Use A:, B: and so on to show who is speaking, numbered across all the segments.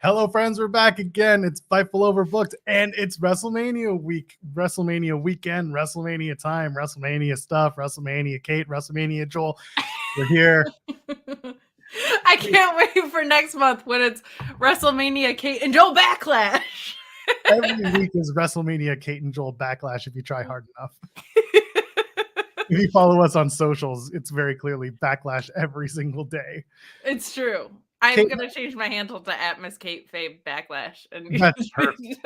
A: Hello, friends. We're back again. It's Fightful Overbooked, and it's WrestleMania week, WrestleMania weekend, WrestleMania time, WrestleMania stuff, WrestleMania Kate, WrestleMania Joel. We're here.
B: I can't wait for next month when it's WrestleMania Kate and Joel Backlash.
A: Every week is WrestleMania Kate and Joel Backlash if you try hard enough. If you follow us on socials, it's very clearly Backlash every single day.
B: It's true. I'm going to change my handle to @MissKateFave Backlash and
A: That's perfect.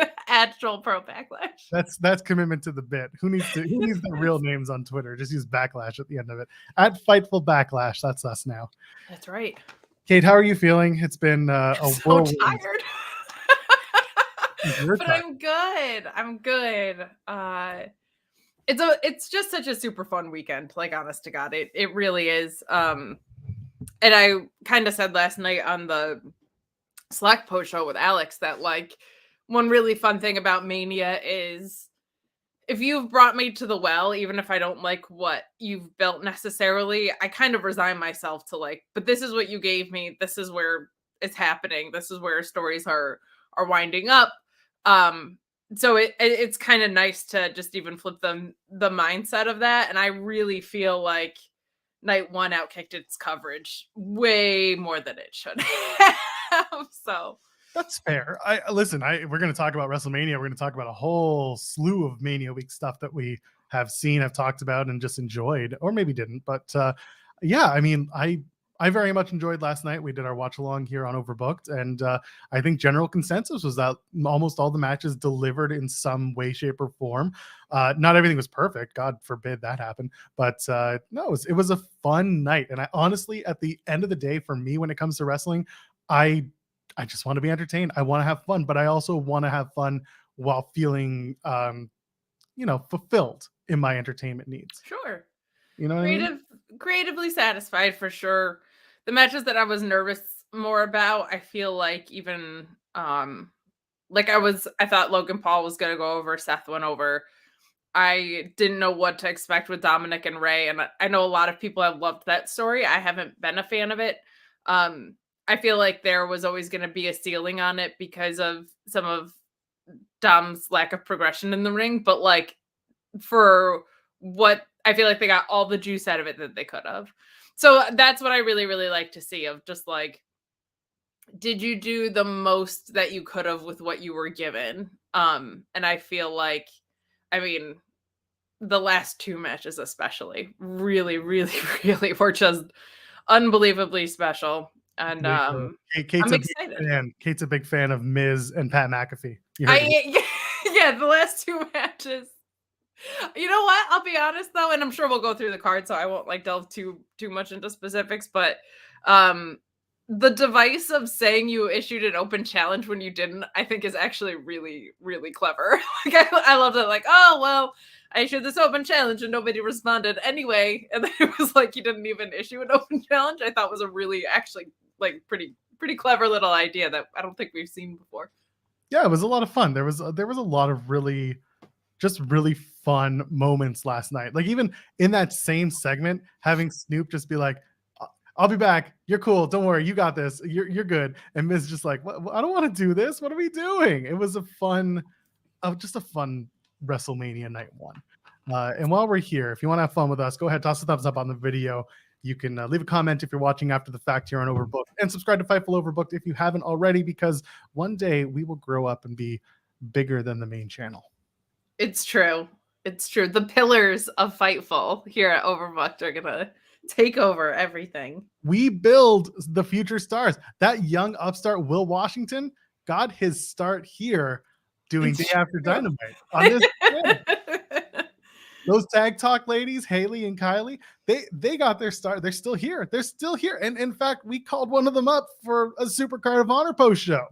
B: @Joel Pro Backlash.
A: That's commitment to the bit. Who needs the real names on Twitter? Just use Backlash at the end of it. @Fightful Backlash. That's us now.
B: That's right.
A: Kate, how are you feeling? It's been
B: so tired. But I'm good. I'm good. It's just such a super fun weekend, like, honest to God. It really is. And I kind of said last night on the Slack post show with Alex that, like, one really fun thing about Mania is if you've brought me to the well, even if I don't like what you've built necessarily, I kind of resign myself to, like, but this is what you gave me. This is where it's happening. This is where stories are winding up. So it's kind of nice to just even flip the mindset of that. And I really feel like night one outkicked its coverage way more than it should have. So
A: that's fair. We're going to talk about WrestleMania. We're going to talk about a whole slew of Mania week stuff that we have seen, have talked about, and just enjoyed, or maybe didn't. But yeah, I mean, I very much enjoyed last night. We did our watch along here on Overbooked, and I think general consensus was that almost all the matches delivered in some way, shape, or form. Not everything was perfect. God forbid that happened. But no, it was a fun night. And I honestly, at the end of the day, for me, when it comes to wrestling, I just want to be entertained. I want to have fun, but I also want to have fun while feeling, fulfilled in my entertainment needs.
B: Sure.
A: You know what I mean?
B: Creatively satisfied for sure. The matches that I was nervous more about, I feel like even I thought Logan Paul was gonna go over, Seth went over. I didn't know what to expect with Dominic and Rhea, and I know a lot of people have loved that story. I haven't been a fan of it. I feel like there was always going to be a ceiling on it because of some of Dom's lack of progression in the ring, but like for what I feel like they got all the juice out of it that they could have. So that's what I really, really like to see, of just like, did you do the most that you could have with what you were given? And I feel like, I mean, the last two matches especially really, really, really were just unbelievably special. And
A: Kate's a big fan of Miz and Pat McAfee.
B: Yeah, the last two matches. You know what? I'll be honest though, and I'm sure we'll go through the card, so I won't like delve too much into specifics. But the device of saying you issued an open challenge when you didn't, I think, is actually really, really clever. Like I love that. Like, oh well, I issued this open challenge and nobody responded anyway, and then it was like you didn't even issue an open challenge. I thought was a really actually like pretty clever little idea that I don't think we've seen before.
A: Yeah, it was a lot of fun. There was a lot of really fun moments last night. Like even in that same segment, having Snoop just be like, I'll be back. You're cool. Don't worry. You got this. You're good. And Miz just like, I don't want to do this. What are we doing? It was just a fun WrestleMania night one. And while we're here, if you want to have fun with us, go ahead, toss a thumbs up on the video. You can leave a comment if you're watching after the fact here on Overbooked, and subscribe to Fightful Overbooked if you haven't already, because one day we will grow up and be bigger than the main channel.
B: It's true. It's true. The pillars of Fightful here at Overbooked are going to take over everything.
A: We build the future stars. That young upstart Will Washington got his start here doing Day After Dynamite on this channel. Those Tag Talk ladies, Haley and Kylie, they got their start. They're still here. And in fact, we called one of them up for a Supercard of Honor post show.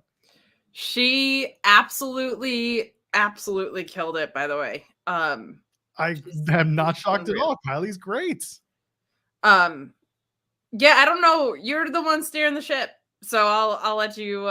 B: She absolutely killed it, by the way.
A: I am not shocked at all. Kylie's great.
B: Yeah, I don't know. You're the one steering the ship, so I'll let you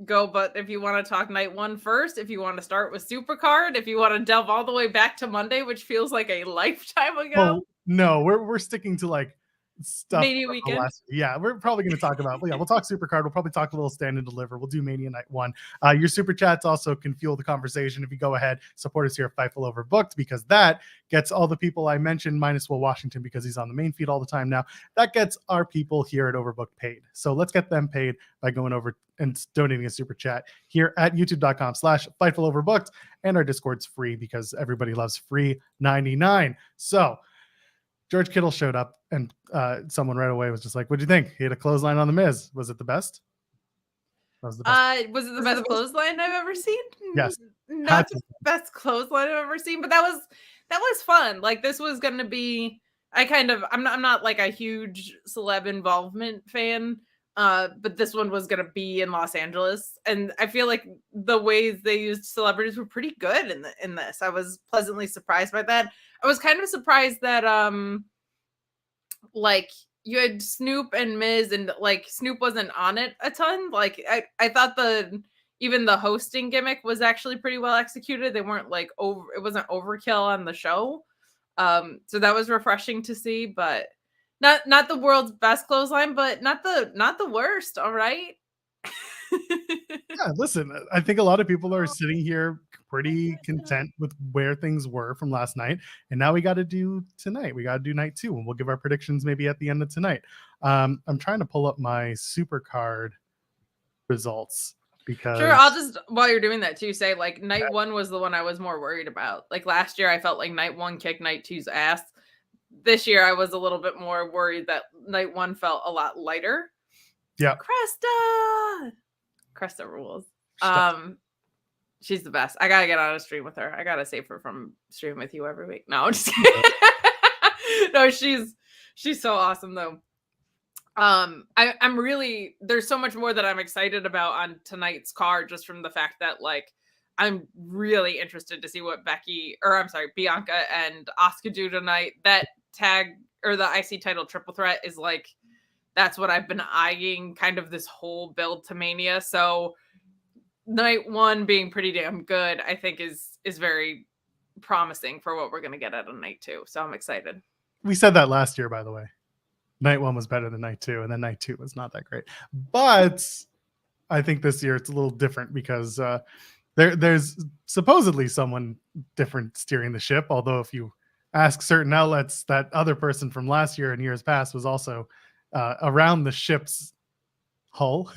B: go. But if you want to talk night one first, if you want to start with Supercard, if you want to delve all the way back to Monday, which feels like a lifetime ago.
A: Oh, no, we're sticking to like stuff.
B: Mania weekend.
A: Yeah, we're probably going to talk about. We'll talk Supercard. We'll probably talk a little Stand and Deliver. We'll do Mania Night 1. Your super chats also can fuel the conversation. If you go ahead, support us here at Fightful Overbooked, because that gets all the people I mentioned, minus Will Washington, because he's on the main feed all the time now. That gets our people here at Overbooked paid. So let's get them paid by going over and donating a super chat here at youtube.com/Fightful Overbooked. And our Discord's free because everybody loves free 99. So George Kittle showed up, and someone right away was just like, "What'd you think? He had a clothesline on the Miz. Was it the best?" That was the best.
B: Was it the best clothesline I've ever seen?
A: Yes.
B: Not the best clothesline I've ever seen, but that was fun. Like, this was going to be. I'm not like a huge celeb involvement fan, but this one was going to be in Los Angeles, and I feel like the ways they used celebrities were pretty good in this. I was pleasantly surprised by that. I was kind of surprised that like you had Snoop and Miz, and like Snoop wasn't on it a ton. Like I thought even the hosting gimmick was actually pretty well executed. They weren't like it wasn't overkill on the show. So that was refreshing to see, but not the world's best clothesline, but not the worst. All right.
A: Yeah, listen, I think a lot of people are sitting here pretty content with where things were from last night, and now we got to do tonight. We got to do night 2, and we'll give our predictions maybe at the end of tonight. I'm trying to pull up my Supercard results because
B: sure. I'll just, while you're doing that too, say like night 1 was the one I was more worried about. Like last year, I felt like night 1 kicked night 2's ass. This year, I was a little bit more worried that night 1 felt a lot lighter.
A: Yeah,
B: Cresta rules. She's the best. I gotta get on a stream with her. I gotta save her from streaming with you every week. No, I'm just kidding. No, she's so awesome though. I'm really, there's so much more that I'm excited about on tonight's card, just from the fact that like I'm really interested to see what Bianca and Asuka do tonight. That tag or the IC title triple threat is like, that's what I've been eyeing kind of this whole build to Mania. So night 1 being pretty damn good, I think is very promising for what we're going to get out of night 2. So I'm excited.
A: We said that last year, by the way. Night 1 was better than night 2, and then night 2 was not that great. But I think this year it's a little different because there's supposedly someone different steering the ship. Although if you ask certain outlets, that other person from last year and years past was also around the ship's hull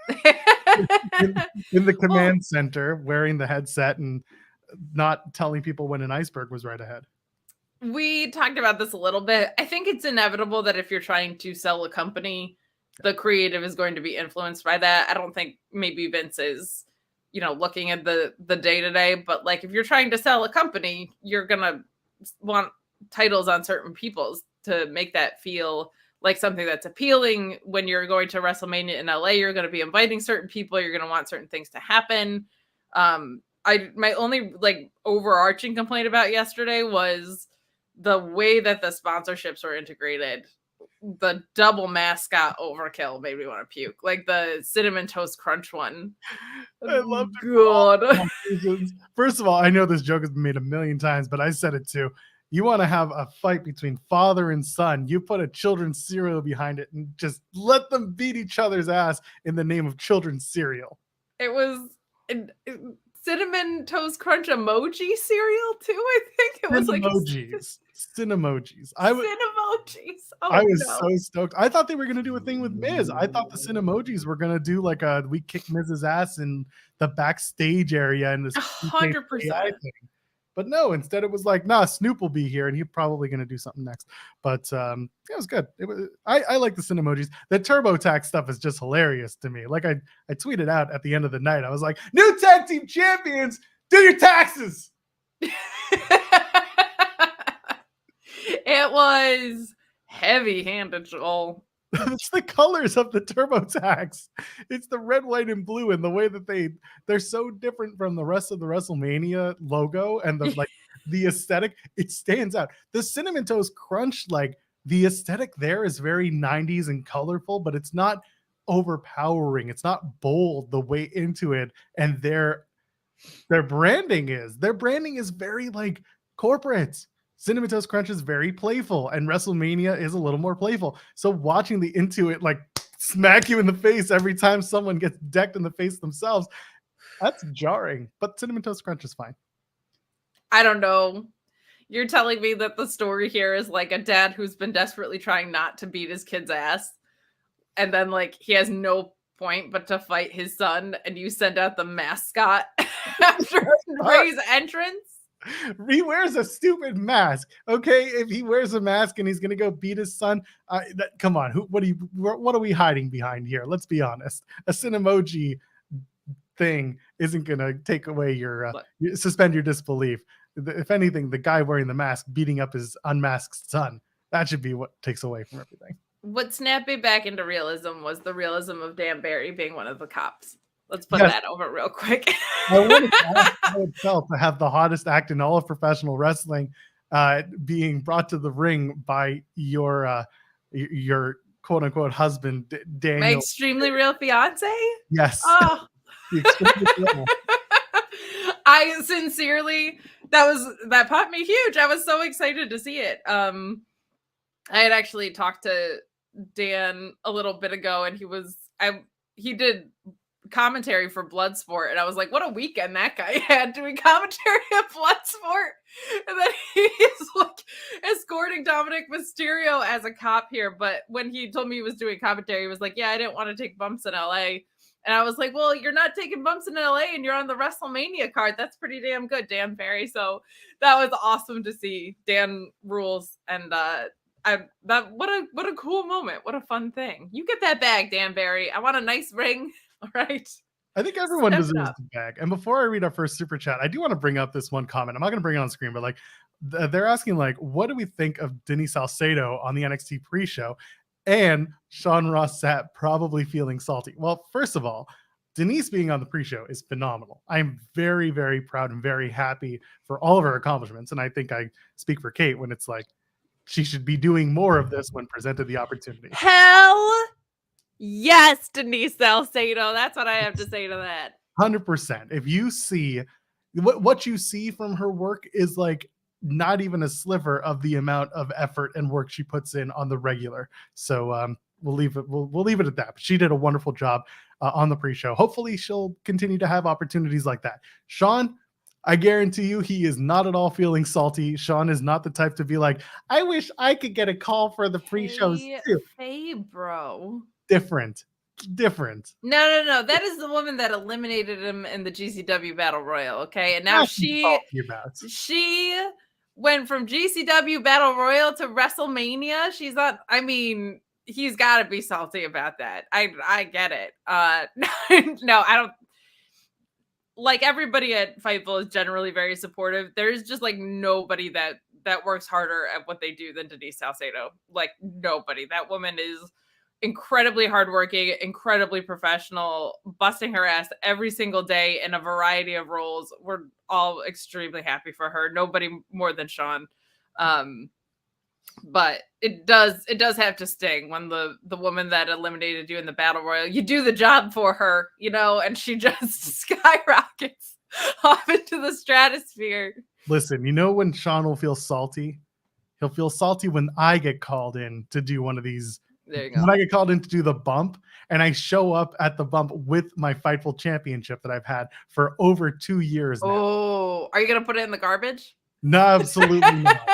A: in the command center, wearing the headset and not telling people when an iceberg was right ahead.
B: We talked about this a little bit. I think it's inevitable that if you're trying to sell a company, the creative is going to be influenced by that. I don't think maybe Vince is, looking at the day-to-day, but like if you're trying to sell a company, you're going to want titles on certain people's to make that feel like something that's appealing. When you're going to WrestleMania in LA, you're going to be inviting certain people. You're going to want certain things to happen. My only like overarching complaint about yesterday was the way that the sponsorships were integrated. The double mascot overkill made me want to puke. Like the Cinnamon Toast Crunch one.
A: I love
B: it.
A: First of all, I know this joke has been made a million times, but I said it too. You want to have a fight between father and son, you put a children's cereal behind it and just let them beat each other's ass in the name of children's cereal.
B: It was Cinnamon Toast Crunch emoji cereal too, I think. It was like
A: emojis. Cinemojis.
B: I was
A: so stoked. I thought they were going to do a thing with Miz. I thought the Cinemojis were going to do like a we kick Miz's ass in the backstage area in this
B: 100%.
A: thing. But no, instead it was like, nah, Snoop will be here and he's probably going to do something next. But it was good. I like the Cinemojis. The TurboTax stuff is just hilarious to me. Like I tweeted out at the end of the night, I was like, new tag team champions, do your taxes.
B: It was heavy-handed, Joel.
A: It's the colors of the TurboTax. It's the red, white, and blue, and the way that they're so different from the rest of the WrestleMania logo and the aesthetic. It stands out. The Cinnamon Toast Crunch, like the aesthetic there is very 90s and colorful, but it's not overpowering. It's not bold the way into it. And their branding is very like corporate. Cinnamon Toast Crunch is very playful, and WrestleMania is a little more playful. So watching the Intuit like smack you in the face every time someone gets decked in the face themselves, that's jarring. But Cinnamon Toast Crunch is fine.
B: I don't know. You're telling me that the story here is like a dad who's been desperately trying not to beat his kid's ass, and then like he has no point but to fight his son, and you send out the mascot after Ray's entrance?
A: He wears a stupid mask. Okay, if he wears a mask and he's gonna go beat his son, come on. What are we hiding behind here? Let's be honest. A Cinemoji thing isn't gonna take away your suspend your disbelief. If anything, the guy wearing the mask beating up his unmasked son, that should be what takes away from everything.
B: What snapped me back into realism was the realism of Dan Barry being one of the cops. Let's put that over real quick.
A: I wanted to ask how it felt to have the hottest act in all of professional wrestling being brought to the ring by your quote unquote husband, Daniel.
B: My extremely real fiance?
A: Yes.
B: Oh. I sincerely, that popped me huge. I was so excited to see it. I had actually talked to Dan a little bit ago, and he did commentary for Bloodsport, and I was like, what a weekend that guy had doing commentary at Bloodsport. And then he's like escorting Dominic Mysterio as a cop here. But when he told me he was doing commentary, he was like, yeah, I didn't want to take bumps in LA. And I was like, well, you're not taking bumps in LA and you're on the WrestleMania card. That's pretty damn good, Dan Barry. So that was awesome to see. Dan rules. And what a cool moment. What a fun thing. You get that bag, Dan Barry. I want a nice ring. All right.
A: I think everyone deserves the bag. And before I read our first super chat, I do want to bring up this one comment. I'm not going to bring it on screen, but like they're asking like, what do we think of Denise Salcedo on the NXT pre-show? And Sean Ross Sapp probably feeling salty. Well, first of all, Denise being on the pre-show is phenomenal. I'm very, very proud and very happy for all of her accomplishments. And I think I speak for Kate when it's like, she should be doing more of this when presented the opportunity.
B: Hell yes, Denise Salcedo. That's what I have to say to that.
A: 100%. If you see what you see from her work is like not even a sliver of the amount of effort and work she puts in on the regular. So we'll leave it at that. But she did a wonderful job on the pre-show. Hopefully she'll continue to have opportunities like that. Sean, I guarantee you he is not at all feeling salty. Sean is not the type to be like, I wish I could get a call for the pre-shows too.
B: Hey, bro.
A: Different.
B: No. That is the woman that eliminated him in the GCW Battle Royal, okay? And now she went from GCW Battle Royal to WrestleMania. She's not, I mean, he's got to be salty about that. I get it. No, I don't. Like, everybody at Fightful is generally very supportive. There's just like nobody that works harder at what they do than Denise Salcedo. Like, nobody. That woman is incredibly hardworking, incredibly professional, busting her ass every single day in a variety of roles. We're all extremely happy for her. Nobody more than Sean. But it does have to sting when the woman that eliminated you in the Battle Royal, you do the job for her, you know, and she just skyrockets off into the stratosphere.
A: Listen, you know when Sean will feel salty? He'll feel salty when I get called in to do one of these.
B: There you go.
A: When I get called in to do the bump and I show up at the bump with my Fightful championship that I've had for over 2 years now.
B: Oh, are you going to put it in the garbage?
A: No, absolutely not.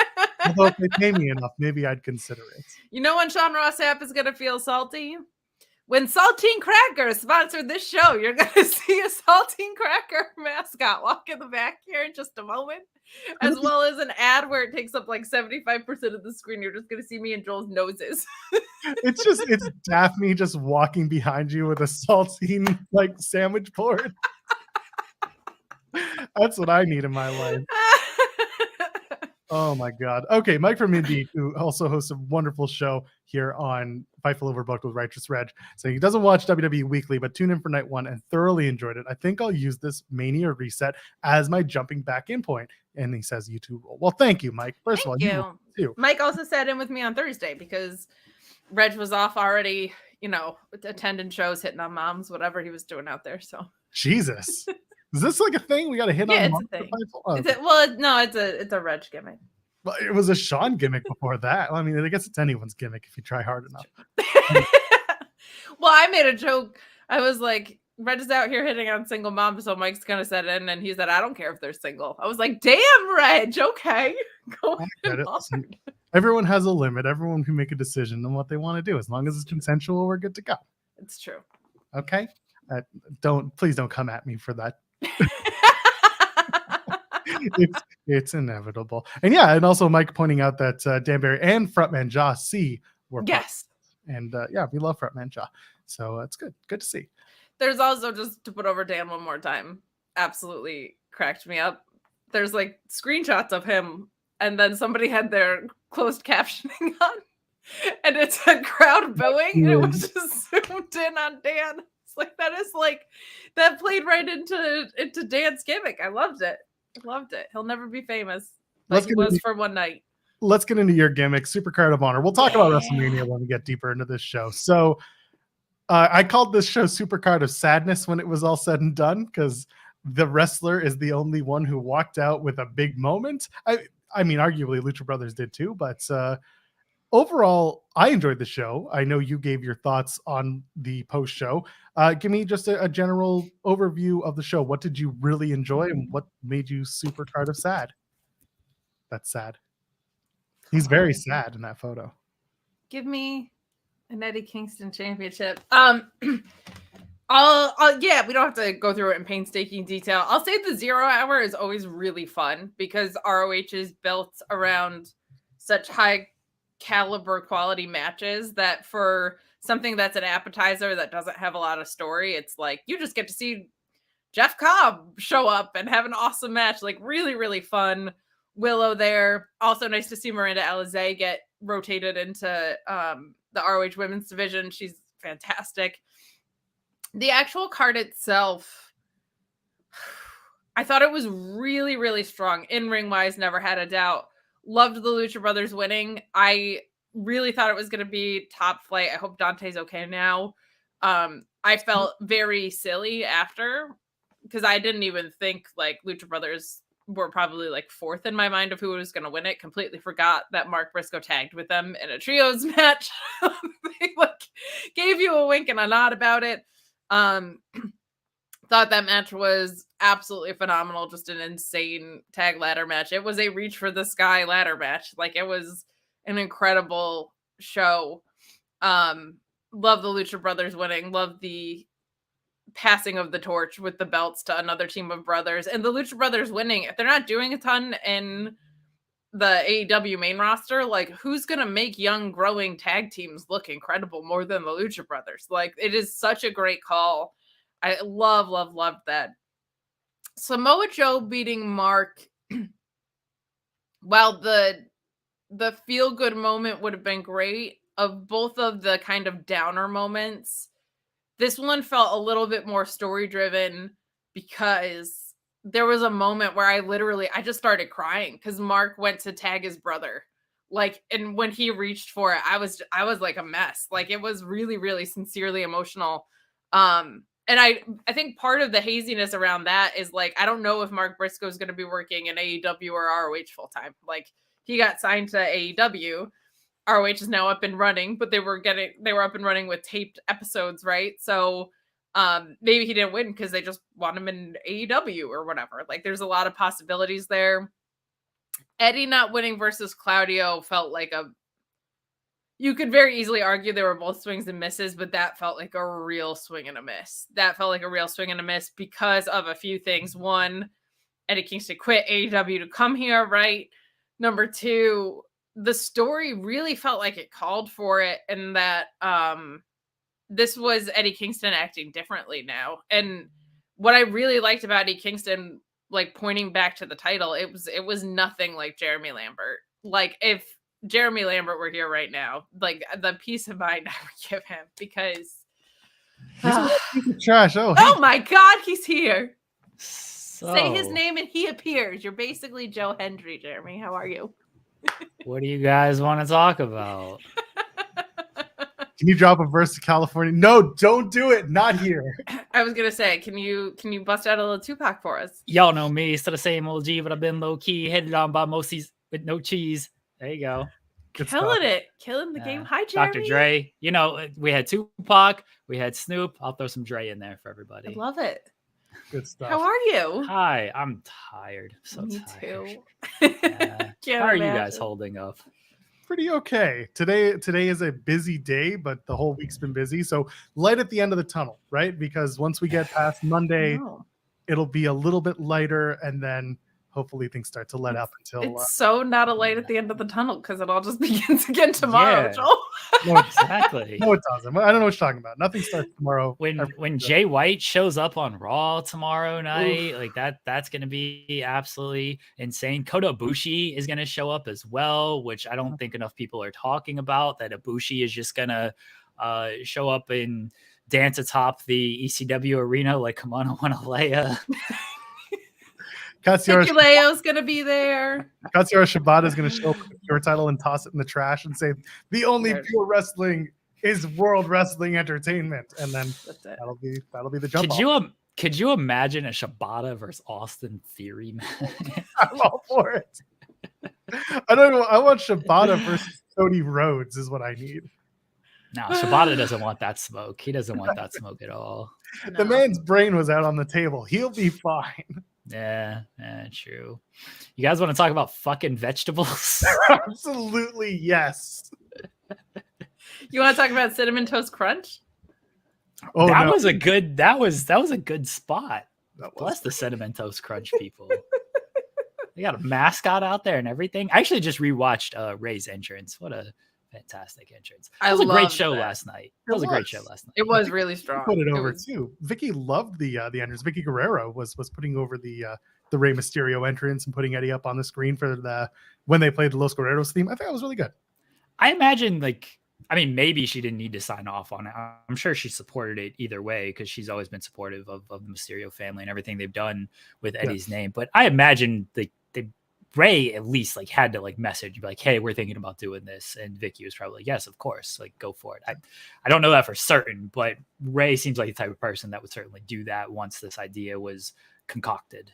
A: Although if they pay me enough, maybe I'd consider it.
B: You know when Sean Ross Sapp is going to feel salty? When Saltine Cracker sponsored this show, you're going to see a Saltine Cracker mascot walk in the back here in just a moment, as well as an ad where it takes up like 75% of the screen. You're just going to see me and Joel's noses.
A: It's Daphne just walking behind you with a saltine like sandwich board. That's what I need in my life. Oh my God. Okay, Mike from Indy, who also hosts a wonderful show here on Fightful Overbooked with Righteous Reg, saying he doesn't watch WWE weekly, but tuned in for night one and thoroughly enjoyed it. I think I'll use this Mania reset as my jumping back in point. And he says you two roll. Well, thank you, Mike. First of all, you too.
B: Mike also sat in with me on Thursday because Reg was off already, you know, attending shows, hitting on moms, whatever he was doing out there. So
A: Jesus. Is this like a thing? We got to hit on
B: it's a thing. It's a Reg gimmick.
A: But it was a Shawn gimmick before that. I mean, I guess it's anyone's gimmick if you try hard enough.
B: Well, I made a joke. I was like, Red is out here hitting on single moms, so Mike's gonna set in, and he said, "I don't care if they're single." I was like, "Damn, Reg, okay."
A: Listen, everyone has a limit. Everyone can make a decision on what they want to do. As long as it's consensual, we're good to go.
B: It's true.
A: Okay. Please don't come at me for that. it's inevitable. And yeah, and also Mike pointing out that Dan Barry and frontman Jaw C were
B: yes.
A: And yeah, we love frontman Jaw. So it's good. Good to see.
B: There's also, just to put over Dan one more time, absolutely cracked me up. There's like screenshots of him, and then somebody had their closed captioning on, and it's a crowd booing, and it was just zoomed in on Dan. It's like that played right into Dan's gimmick. I loved it. He'll never be famous like he was for one night.
A: Let's get into your gimmick, Supercard of Honor. We'll talk about WrestleMania when we get deeper into this show. So I called this show Supercard of Sadness when it was all said and done, because the wrestler is the only one who walked out with a big moment. I mean, arguably Lucha Brothers did too, but overall, I enjoyed the show. I know you gave your thoughts on the post show. Give me just a general overview of the show. What did you really enjoy, and what made you Supercard of sad? That's sad. He's very sad in that photo.
B: Give me an Eddie Kingston championship. Yeah, we don't have to go through it in painstaking detail. I'll say the 0 hour is always really fun because ROH is built around such high caliber quality matches that for something that's an appetizer that doesn't have a lot of story, it's like you just get to see Jeff Cobb show up and have an awesome match. Like really, really fun. Willow there. Also nice to see Miranda Alizé get rotated into the ROH women's division. She's fantastic. The actual card itself, I thought it was really, really strong. In-ring wise, never had a doubt. Loved the Lucha Brothers winning. I really thought it was going to be top flight. I hope Dante's okay now. I felt very silly after, because I didn't even think like Lucha Brothers were probably like fourth in my mind of who was going to win it. Completely forgot that Mark Briscoe tagged with them in a trios match. They like gave you a wink and a nod about it. Thought that match was absolutely phenomenal. Just an insane tag ladder match. It was a reach for the sky ladder match. Like it was an incredible show. Love the Lucha Brothers winning. Love the passing of the torch with the belts to another team of brothers, and the Lucha Brothers winning. If they're not doing a ton in the AEW main roster, like who's gonna make young growing tag teams look incredible more than the Lucha Brothers? Like it is such a great call. I love that. Samoa Joe beating Mark, while the feel good moment would have been great, of both of the kind of downer moments, this one felt a little bit more story driven, because there was a moment where I just started crying because Mark went to tag his brother. Like, and when he reached for it, I was like a mess. Like it was really, really sincerely emotional. And I think part of the haziness around that is like, I don't know if Mark Briscoe is going to be working in AEW or ROH full time. Like he got signed to AEW. ROH is now up and running, but they were up and running with taped episodes, right? So maybe he didn't win because they just want him in AEW or whatever. Like there's a lot of possibilities there. Eddie not winning versus Claudio felt like you could very easily argue they were both swings and misses, but that felt like a real swing and a miss. Because of a few things. One, Eddie Kingston quit AEW to come here, right? Number two, the story really felt like it called for it, and that this was Eddie Kingston acting differently now. And what I really liked about Eddie Kingston, like pointing back to the title, it was nothing like Jeremy Lambert. Like if Jeremy Lambert were here right now, like the peace of mind I would give him, because
A: he's trash.
B: Oh my God, he's here.
C: So,
B: say his name and he appears. You're basically Joe Hendry, Jeremy. How are you?
C: What do you guys want to talk about?
A: Can you drop a verse to California? No, don't do it. Not here.
B: I was gonna say, can you bust out a little Tupac for us?
C: Y'all know me. Still the same OG, but I've been low key, headed on by most these with no cheese. There you go.
A: Good
B: Killing
A: stuff.
B: it. Killing the game. Hi, Jeremy.
C: Dr. Dre. You know, we had Tupac, we had Snoop. I'll throw some Dre in there for
B: I
C: everybody.
B: love it.
A: Good stuff.
B: How are you?
C: Hi, I'm tired. So
B: Me
C: tired.
B: too.
C: How are you guys holding up?
A: Pretty okay. Today is a busy day, but the whole week's been busy. So light at the end of the tunnel, right? Because once we get past Monday, it'll be a little bit lighter, and then hopefully things start to let up until
B: It's so not a light at the end of the tunnel because it all just begins again tomorrow,
C: Yeah.
B: Joel.
A: No,
C: Exactly.
A: no, it doesn't. I don't know what you're talking about. Nothing starts tomorrow.
C: When Jay White shows up on Raw tomorrow night, like that's gonna be absolutely insane. Kota Ibushi is gonna show up as well, which I don't think enough people are talking about. That Ibushi is just gonna show up and dance atop the ECW arena like Kamano Wanalea.
B: Leo's gonna be there.
A: Katsuyori Shibata is going to show up with the pure title and toss it in the trash and say, "The only pure wrestling is World Wrestling Entertainment," and then that'll be the jump.
C: Could you imagine a Shibata versus Austin Theory match?
A: I'm all for it. I don't know. I want Shibata versus Cody Rhodes is what I need.
C: No, Shibata doesn't want that smoke. He doesn't want that smoke at all.
A: The man's brain was out on the table. He'll be fine.
C: Yeah, true. You guys want to talk about fucking vegetables?
A: Absolutely, yes.
B: You want to talk about Cinnamon Toast Crunch?
A: Oh,
C: that was a good spot. Bless the Cinnamon Toast Crunch people. They got a mascot out there and everything. I actually just rewatched Ray's entrance. What a fantastic entrance. It was a great show last night. It was a great show last night.
B: It was really strong.
A: Put it over too. Vicky loved the entrance. Vicky Guerrero was putting over the Rey Mysterio entrance and putting Eddie up on the screen for when they played the Los Guerreros theme. I think that was really good.
C: I imagine maybe she didn't need to sign off on it. I'm sure she supported it either way because she's always been supportive of the Mysterio family and everything they've done with Eddie's name. But I imagine Ray at least had to message, be like, "Hey, we're thinking about doing this," and Vicky was probably like, "Yes, of course, go for it." I don't know that for certain, but Ray seems like the type of person that would certainly do that once this idea was concocted.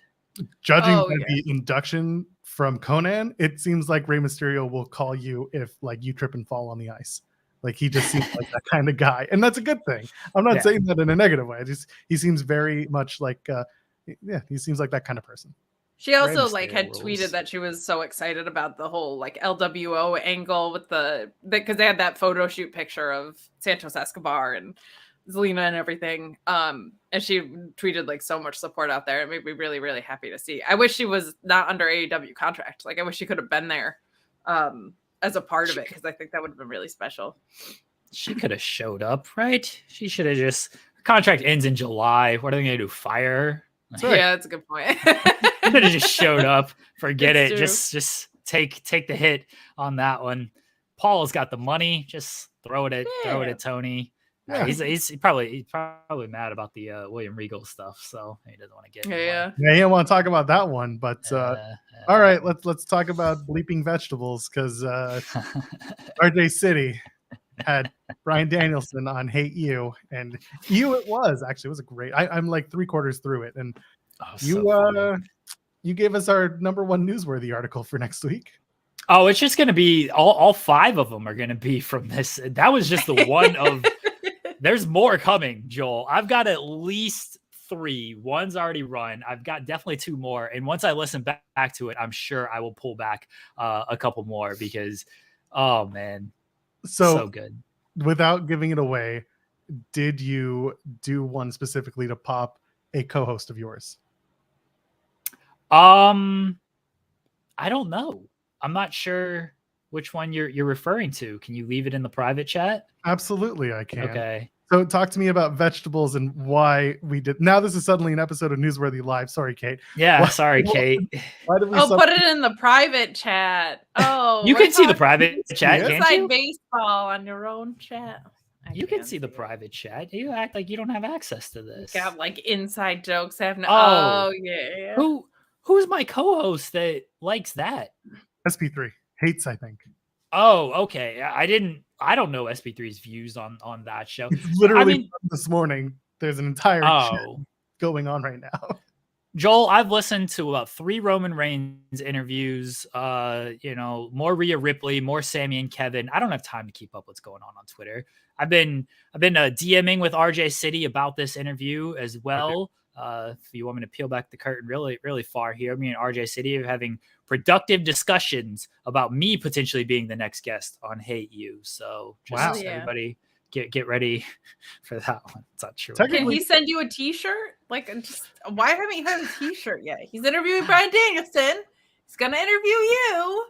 A: Judging by the induction from Conan, it seems like Rey Mysterio will call you if you trip and fall on the ice. He just seems like that kind of guy, and that's a good thing. I'm not saying that in a negative way. He seems very much he seems like that kind of person.
B: She also had tweeted that she was so excited about the whole LWO angle with because they had that photo shoot picture of Santos Escobar and Zelina and everything. And she tweeted so much support out there. It made me really, really happy to see. I wish she was not under AEW contract. I wish she could have been there as a part of it because I think that would have been really special.
C: She could have showed up, right? She should have just. Her contract ends in July. What are they going to do? Fire?
B: Yeah, that's a good point.
C: Could have just showed up. Forget it.
B: True.
C: Just take the hit on that one. Paul's got the money. Just throw it at Tony. Yeah. He's probably mad about the William Regal stuff, so he doesn't want to get.
B: Yeah,
A: he didn't want to talk about that one. But all right, let's talk about bleeping vegetables because RJ City had Bryan Danielson on Hate You, and it was a great. I'm 3/4 through it, and you gave us our number one newsworthy article for next week.
C: Oh, it's just going to be all 5 of them are going to be from this. That was just the one of. There's more coming, Joel. I've got at least 3. One's already run. I've got definitely 2 more, and once I listen back to it, I'm sure I will pull back a couple more because, oh man, so good.
A: Without giving it away, did you do one specifically to pop a co-host of yours?
C: I don't know. I'm not sure which one you're referring to. Can you leave it in the private chat?
A: Absolutely, I can.
C: Okay.
A: So talk to me about vegetables and why we did. Now this is suddenly an episode of Newsworthy Live. Sorry, Kate.
C: Yeah, sorry, Kate.
A: Why did we
B: put it in the private chat. Oh,
C: you can see the private chat, can't
B: inside
C: you?
B: baseball on your own chat.
C: You can see the private chat. You act like you don't have access to this.
B: You got inside jokes.
C: Oh
B: yeah.
C: Who's my co-host that likes that?
A: SP3 hates, I think.
C: Oh, okay. I don't know SP3's views on that show.
A: It's literally this morning. There's an entire chat going on right now.
C: Joel, I've listened to about 3 Roman Reigns interviews, more Rhea Ripley, more Sami and Kevin. I don't have time to keep up what's going on Twitter. I've been DMing with RJ City about this interview as well. If you want me to peel back the curtain really, really far here, me and RJ City are having productive discussions about me potentially being the next guest on Hate You. So just everybody get ready for that one. It's not true.
B: Can he send you a t-shirt? Like, just why haven't you had a t-shirt yet? He's interviewing Bryan Danielson. He's gonna interview you.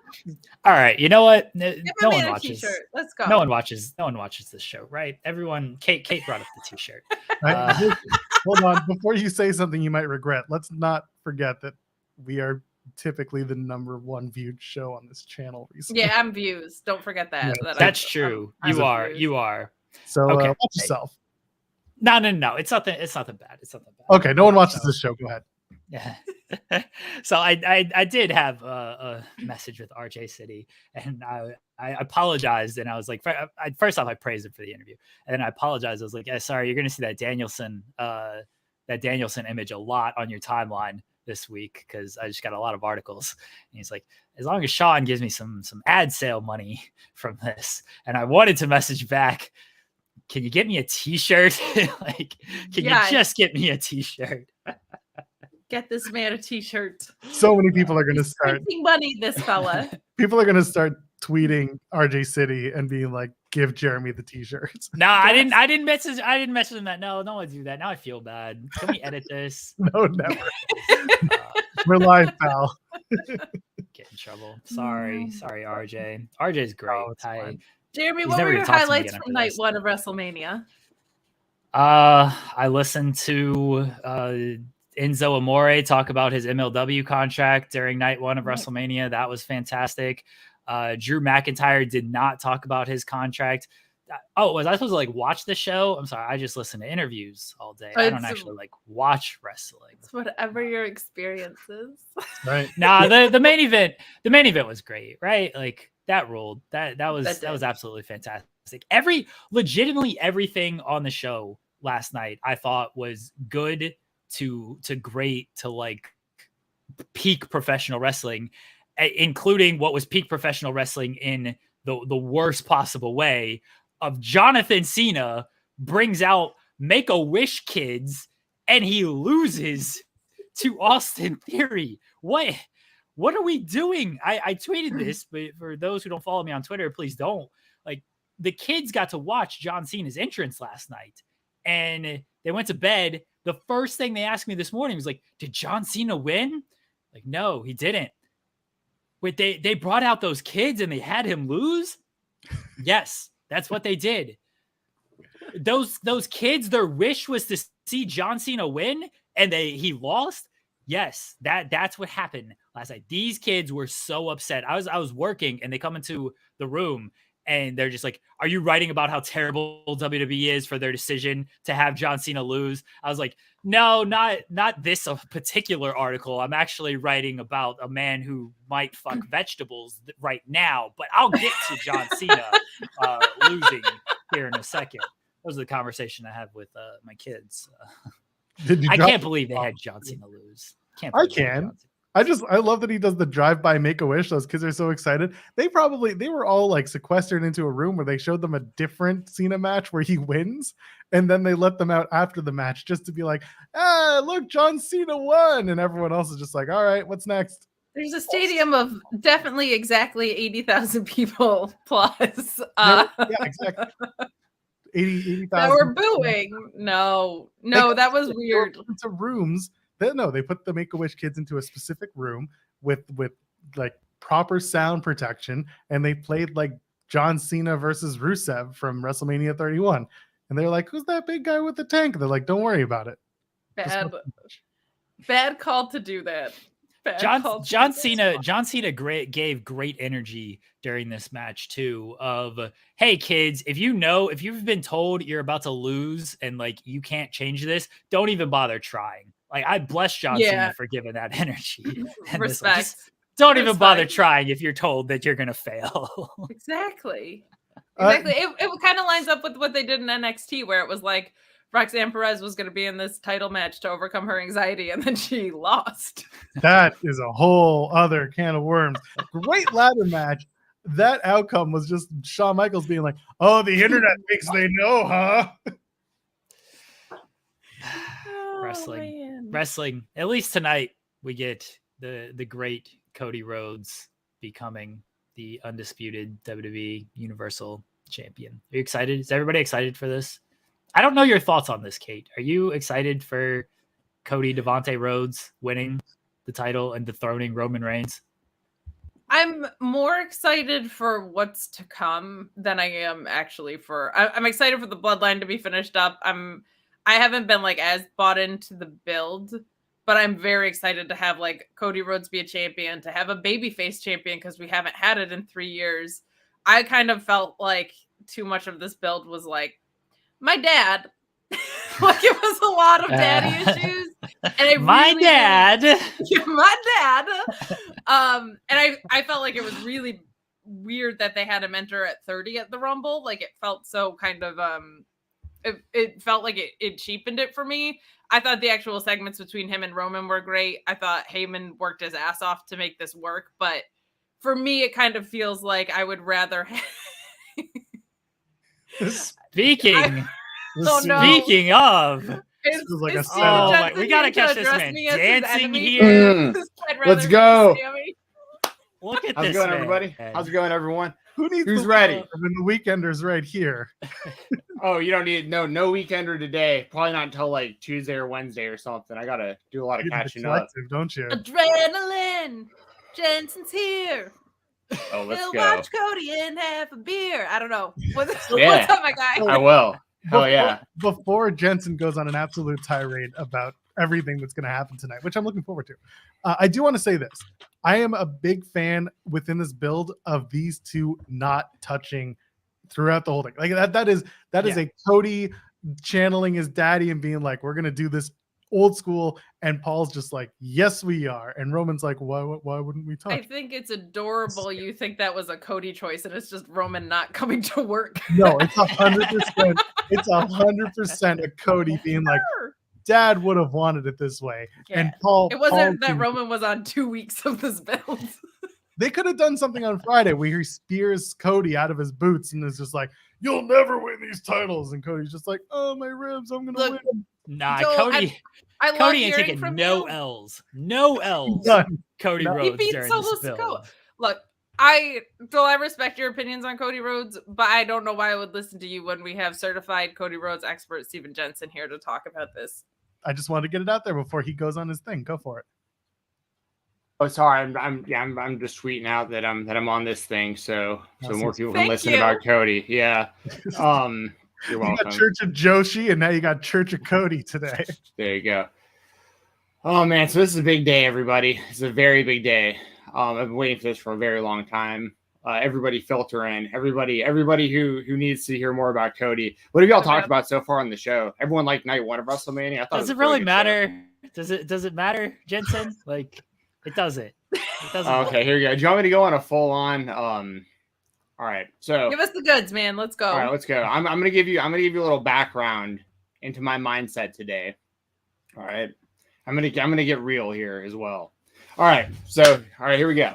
C: All right, you know what? No one
B: watches. T-shirt. Let's go.
C: No one watches this show, right? Everyone. Kate brought up the t-shirt.
A: Hold on, before you say something you might regret, let's not forget that we are typically the #1 viewed show on this channel recently.
B: Yeah, I'm views. Don't forget that.
C: Yeah, that's true. You are.
A: So okay, watch yourself.
C: No. It's nothing bad.
A: Okay, no one watches this show. Go ahead.
C: Yeah. So I did have a message with RJ City, and I apologized, and I was like, first off, I praised him for the interview, and then I apologized. I was like, sorry, you're going to see that Danielson image a lot on your timeline this week because I just got a lot of articles. And he's like, as long as Sean gives me some ad sale money from this, and I wanted to message back, can you get me a t-shirt? Like, can you just get me a t-shirt?
B: Get this man a t-shirt.
A: So many people are going to start
B: money. This fella.
A: People are going to start tweeting RJ City and being like, "Give Jeremy the t-shirts."
C: No, I didn't message him that. No, don't want to do that. Now I feel bad. Can we edit this?
A: No, never. We're live, pal.
C: Get in trouble. Sorry, RJ. RJ's great.
B: Jeremy, what were your highlights from night 1 of WrestleMania?
C: I listened to Enzo Amore talk about his MLW contract during night 1 of WrestleMania. That was fantastic. Drew McIntyre did not talk about his contract. Was I supposed to watch the show? I'm sorry. I just listen to interviews all day. I don't actually watch wrestling.
B: It's whatever your experience is.
A: Right.
C: Nah, the main event was great, right? Like that ruled. That was absolutely fantastic. Legitimately everything on the show last night I thought was good to great to peak professional wrestling, including what was peak professional wrestling in the worst possible way of Jonathan Cena brings out Make-A-Wish kids and he loses to Austin Theory. What are we doing? I tweeted this, but for those who don't follow me on Twitter, please don't. The kids got to watch John Cena's entrance last night and they went to bed. The first thing they asked me this morning was did John Cena win? No, he didn't. Wait, they brought out those kids and they had him lose? Yes, that's what they did. Those kids, their wish was to see John Cena win and he lost? Yes, that's what happened last night. These kids were so upset. I was working and they come into the room and they're just like, are you writing about how terrible WWE is for their decision to have John Cena lose? I was like, no, not this particular article. I'm actually writing about a man who might fuck vegetables right now, but I'll get to John Cena losing here in a second. That was the conversation I had with my kids. I can't believe they had John Cena lose.
A: I can. I love that he does the drive-by Make-A-Wish. Those kids are so excited. They were all sequestered into a room where they showed them a different Cena match where he wins, and then they let them out after the match just to be like, look, John Cena won, and everyone else is just like, all right, what's next?
B: There's a stadium of definitely exactly 80,000 people plus.
A: Yeah, exactly. 80,000.
B: That were booing. No, that was weird.
A: Into rooms. They put the Make-A-Wish kids into a specific room with proper sound protection, and they played John Cena versus Rusev from WrestleMania 31. And they're like, who's that big guy with the tank? They're like, don't worry about it.
B: Bad call to do that.
C: John Cena gave great energy during this match too of, hey kids, if you've been told you're about to lose and you can't change this, don't even bother trying. I bless John Cena for giving that energy.
B: Respect.
C: Don't even bother trying if you're told that you're going to fail.
B: Exactly. It kind of lines up with what they did in NXT, where it was Roxanne Perez was going to be in this title match to overcome her anxiety, and then she lost.
A: That is a whole other can of worms. Great ladder match. That outcome was just Shawn Michaels being like, "Oh, the internet thinks they know, huh?"
C: Wrestling. At least tonight we get the great Cody Rhodes becoming the undisputed WWE Universal Champion. Are you excited? Is everybody excited for this? I don't know your thoughts on this, Kate. Are you excited for Cody Devontae Rhodes winning the title and dethroning Roman Reigns?
B: I'm more excited for what's to come than I am actually for. I'm excited for the bloodline to be finished up. I haven't been like as bought into the build, but I'm very excited to have like Cody Rhodes be a champion, to have a babyface champion because we haven't had it in 3 years. I kind of felt like too much of this build was like my dad. Like it was a lot of daddy issues. And my dad. And I felt like it was really weird that they had him enter at 30 at the Rumble. Like it felt so kind of it felt like it cheapened it for me. I thought the actual segments between him and Roman were great. I thought Heyman worked his ass off to make this work, but for me it kind of feels like I would rather
C: Speaking of, we gotta catch this man dancing here.
D: Let's go.
C: Look at
D: How's
C: this,
D: it going,
C: man.
D: everybody? How's it going, everyone?
A: Who's
D: ready?
A: And the Weekender's right here.
D: Oh, you don't need no Weekender today. Probably not until like Tuesday or Wednesday or something. I gotta do a lot of catching up.
A: Don't you?
B: Adrenaline. Jensen's here.
D: Oh, let's
B: He'll
D: go.
B: watch Cody and have a beer. I don't know. What's
D: Yeah.
B: up, my guy?
D: I will. Oh yeah.
A: Before Jensen goes on an absolute tirade about everything that's going to happen tonight, which I'm looking forward to, I do want to say this. I am a big fan within this build of these two not touching throughout the whole thing. Like that is a Cody channeling his daddy and being like, we're going to do this old school, and Paul's just like, yes, we are. And Roman's like, why wouldn't we touch?
B: I think it's adorable. You think that was a Cody choice, and it's just Roman not coming to work.
A: No, it's 100%. It's 100% a Cody being like, Dad would have wanted it this way.
B: Yeah.
A: And Paul.
B: It wasn't that Roman was on 2 weeks of this build.
A: They could have done something on Friday where he spears Cody out of his boots and is just like, you'll never win these titles. And Cody's just like, oh, my ribs, I'm going to win.
C: Nah,
B: Joel,
C: Cody.
B: I
C: Cody ain't taking no L's. No L's.
A: None.
C: Cody Rhodes
B: he beat
C: during
B: Solo
C: this build.
B: Sikoa. Look, I respect your opinions on Cody Rhodes, but I don't know why I would listen to you when we have certified Cody Rhodes expert Steven Jensen here to talk about this.
A: I just wanted to get it out there before he goes on his thing. Go for it.
D: Oh, sorry. I'm just tweeting out that I'm on this thing, so more people can listen
B: you.
D: about Cody. Yeah. You're welcome.
A: You got Church of Joshi, and now you got Church of Cody today.
D: There you go. Oh man, so this is a big day, everybody. It's a very big day. I've been waiting for this for a very long time. Everybody filter in. Everybody who needs to hear more about Cody. What have y'all talked about so far on the show? Everyone liked night one of WrestleMania. I thought
C: does it really matter? Does it matter, Jensen? Like it doesn't. It doesn't.
D: Okay, here we go. Do you want me to go on a full on? All right. So
B: give us the goods, man. Let's go.
D: All right, let's go. I'm gonna give you a little background into my mindset today. All right. I'm gonna get real here as well. All right. Here we go.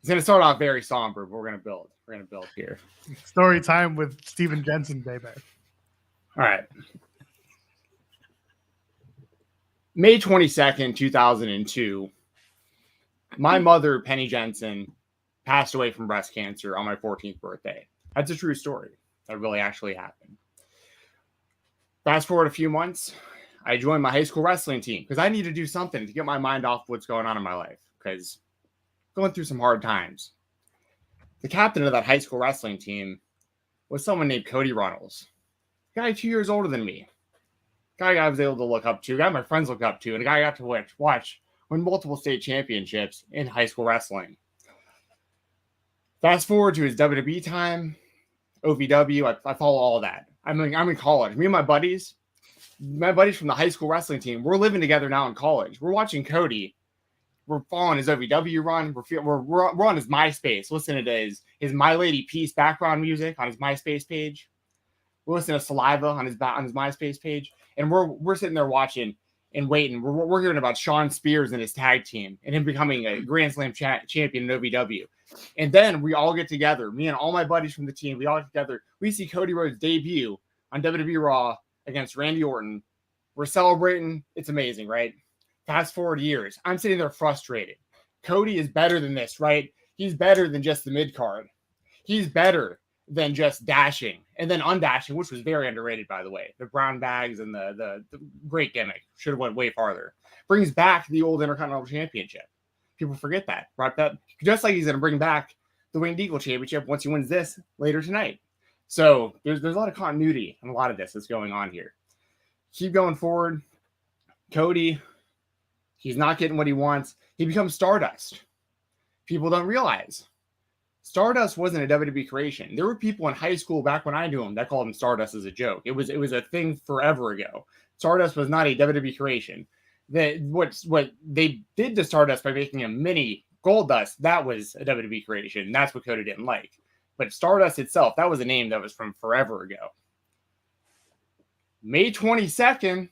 D: It's going to start off very somber, but we're going to build. We're going to build here.
A: Story time with Steven Jensen, baby.
D: All right. May 22nd, 2002, my mother, Penny Jensen, passed away from breast cancer on my 14th birthday. That's a true story. That really actually happened. Fast forward a few months, I joined my high school wrestling team because I need to do something to get my mind off what's going on in my life because going through some hard times. The captain of that high school wrestling team was someone named Cody Rhodes. A guy 2 years older than me. A guy I was able to look up to, a guy my friends look up to, and a guy I got to watch win multiple state championships in high school wrestling. Fast forward to his WWE time, OVW, I follow all of that. I'm in college. Me and my buddies from the high school wrestling team, we're living together now in college. We're watching Cody. We're following his OVW run. We're on his MySpace, listening to his My Lady Peace background music on his MySpace page. We're listening to Saliva on his MySpace page, and we're sitting there watching and waiting. We're hearing about Sean Spears and his tag team and him becoming a Grand Slam champion in OVW. And then we all get together, me and all my buddies from the team, we all get together. We see Cody Rhodes debut on WWE Raw against Randy Orton. We're celebrating. It's amazing, right? Fast forward years. I'm sitting there frustrated. Cody is better than this, right? He's better than just the mid-card. He's better than just dashing and then undashing, which was very underrated, by the way. The brown bags and the great gimmick. Should have went way farther. Brings back the old Intercontinental Championship. People forget that. Brought that just like he's going to bring back the Winged Eagle Championship once he wins this later tonight. So there's a lot of continuity and a lot of this that's going on here. Keep going forward. Cody, he's not getting what he wants. He becomes Stardust. People don't realize Stardust wasn't a WWE creation. There were people in high school back when I knew him that called him Stardust as a joke. It was a thing forever ago. Stardust was not a WWE creation. What they did to Stardust by making him mini Goldust, that was a WWE creation. That's what Cody didn't like. But Stardust itself, that was a name that was from forever ago. May 22nd,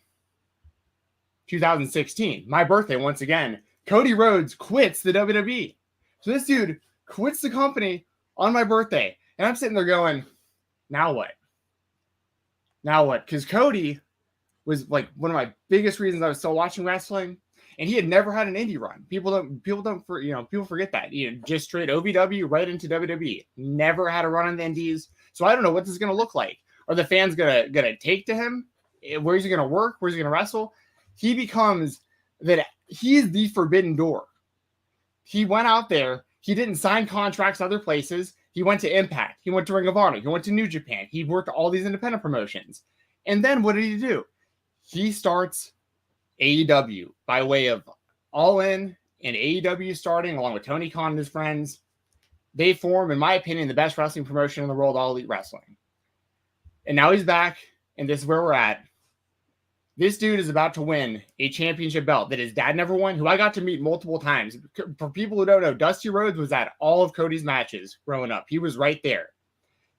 D: 2016, my birthday once again, Cody Rhodes quits the WWE. So this dude quits the company on my birthday. And I'm sitting there going, now what? Now what? Because Cody was like one of my biggest reasons I was still watching wrestling. And he had never had an indie run. People forget that. Just straight OVW right into WWE. Never had a run in the indies. So I don't know what this is going to look like. Are the fans gonna take to him? Where's he gonna work? Where's he gonna wrestle? He becomes that he's the forbidden door. He went out there. He didn't sign contracts other places. He went to Impact. He went to Ring of Honor. He went to New Japan. He worked all these independent promotions. And then what did he do? He starts AEW by way of All In and AEW starting along with Tony Khan and his friends. They form, in my opinion, the best wrestling promotion in the world, All Elite Wrestling. And now he's back, and this is where we're at. This dude is about to win a championship belt that his dad never won, who I got to meet multiple times. For people who don't know, Dusty Rhodes was at all of Cody's matches growing up. He was right there.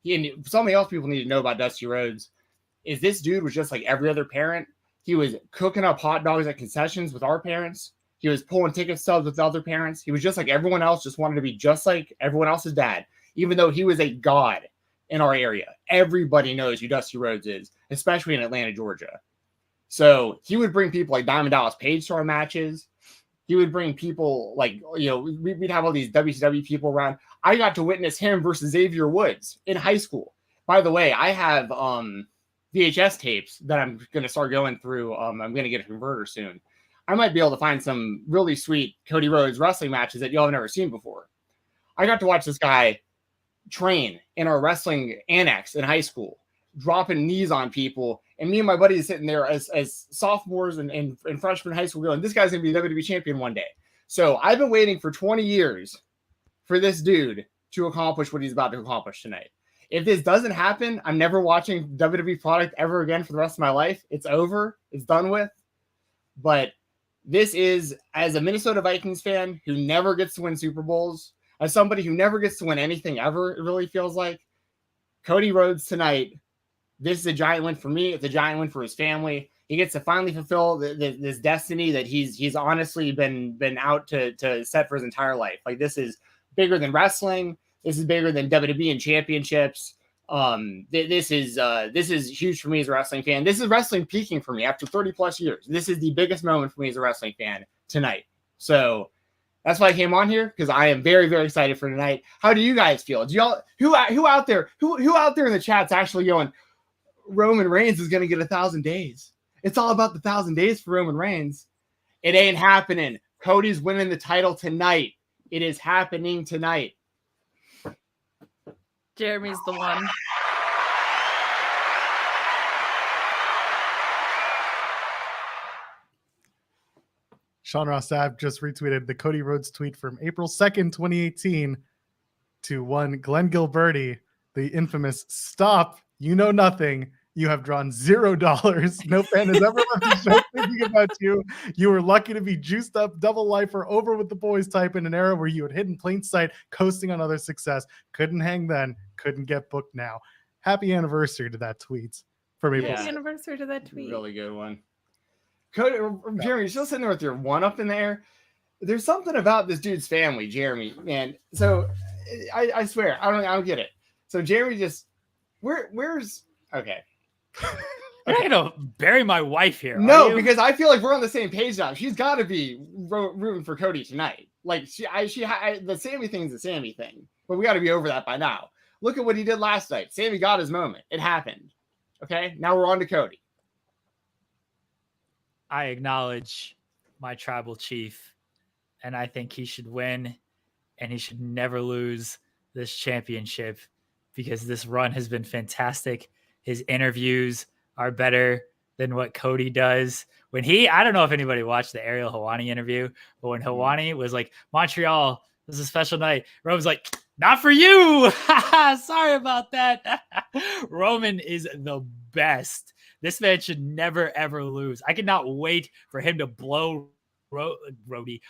D: And something else people need to know about Dusty Rhodes is this dude was just like every other parent. He was cooking up hot dogs at concessions with our parents. He was pulling ticket stubs with other parents. He was just like everyone else, just wanted to be just like everyone else's dad, even though he was a god in our area. Everybody knows who Dusty Rhodes is, especially in Atlanta, Georgia. So he would bring people like Diamond Dallas Page to our matches. He would bring people like, we'd have all these WCW people around. I got to witness him versus Xavier Woods in high school. By the way, I have VHS tapes that I'm going to start going through. I'm going to get a converter soon. I might be able to find some really sweet Cody Rhodes wrestling matches that y'all have never seen before. I got to watch this guy train in our wrestling annex in high school, dropping knees on people. And me and my buddy is sitting there as sophomores and freshmen in high school going, this guy's going to be the WWE champion one day. So I've been waiting for 20 years for this dude to accomplish what he's about to accomplish tonight. If this doesn't happen, I'm never watching WWE product ever again for the rest of my life. It's over. It's done with. But this is, as a Minnesota Vikings fan who never gets to win Super Bowls, as somebody who never gets to win anything ever, it really feels like, Cody Rhodes tonight, this is a giant win for me. It's a giant win for his family. He gets to finally fulfill this destiny that he's honestly been out to set for his entire life. Like, this is bigger than wrestling. This is bigger than WWE and championships. This is huge for me as a wrestling fan. This is wrestling peaking for me after 30 plus years. This is the biggest moment for me as a wrestling fan tonight. So that's why I came on here, because I am very, very excited for tonight. How do you guys feel? Do y'all who out there in the chat's actually going, Roman Reigns is going to get 1,000 days? It's all about the 1,000 days for Roman Reigns. It ain't happening. Cody's winning the title tonight. It is happening tonight.
B: Jeremy's the one.
A: Sean Ross Sapp just retweeted the Cody Rhodes tweet from April 2nd, 2018 to one Glenn Gilberti, the infamous "Stop, you know nothing. You have drawn $0. No fan has ever left the show thinking about you. You were lucky to be juiced up, double lifer, over with the boys type in an era where you had hidden plain sight, coasting on other success. Couldn't hang then, couldn't get booked now." happy anniversary to that tweet for me.
D: Yeah.
B: Happy anniversary to that tweet.
D: Really good one. Cody, Jeremy, you're still sitting there with your one up in there. There's something about this dude's family, Jeremy, man. So I swear, I don't get it. So Jeremy just where's okay.
C: You're not gonna bury my wife here.
D: No, because I feel like we're on the same page now. She's got to be rooting for Cody tonight. Like the Sami thing's the Sami thing, but we got to be over that by now. Look at what he did last night. Sami got his moment. It happened. Okay, now we're on to Cody.
C: I acknowledge my tribal chief, and I think he should win, and he should never lose this championship because this run has been fantastic. His interviews are better than what Cody does. When I don't know if anybody watched the Ariel Helwani interview, but when Helwani was like, Montreal, this is a special night, Roman's like, not for you. Sorry about that. Roman is the best. This man should never, ever lose. I cannot wait for him to blow Cody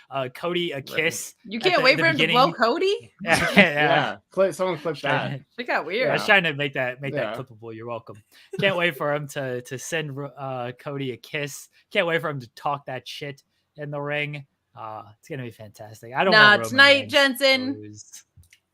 C: a kiss.
B: You can't wait for him to blow Cody?
D: Yeah. Someone clipped that.
B: It got weird.
C: I was trying to make that clippable. You're welcome. Can't wait for him to send Cody a kiss. Can't wait for him to talk that shit in the ring. It's gonna be fantastic. I don't want Roman
B: tonight,
C: Reigns
B: Jensen.
C: to lose.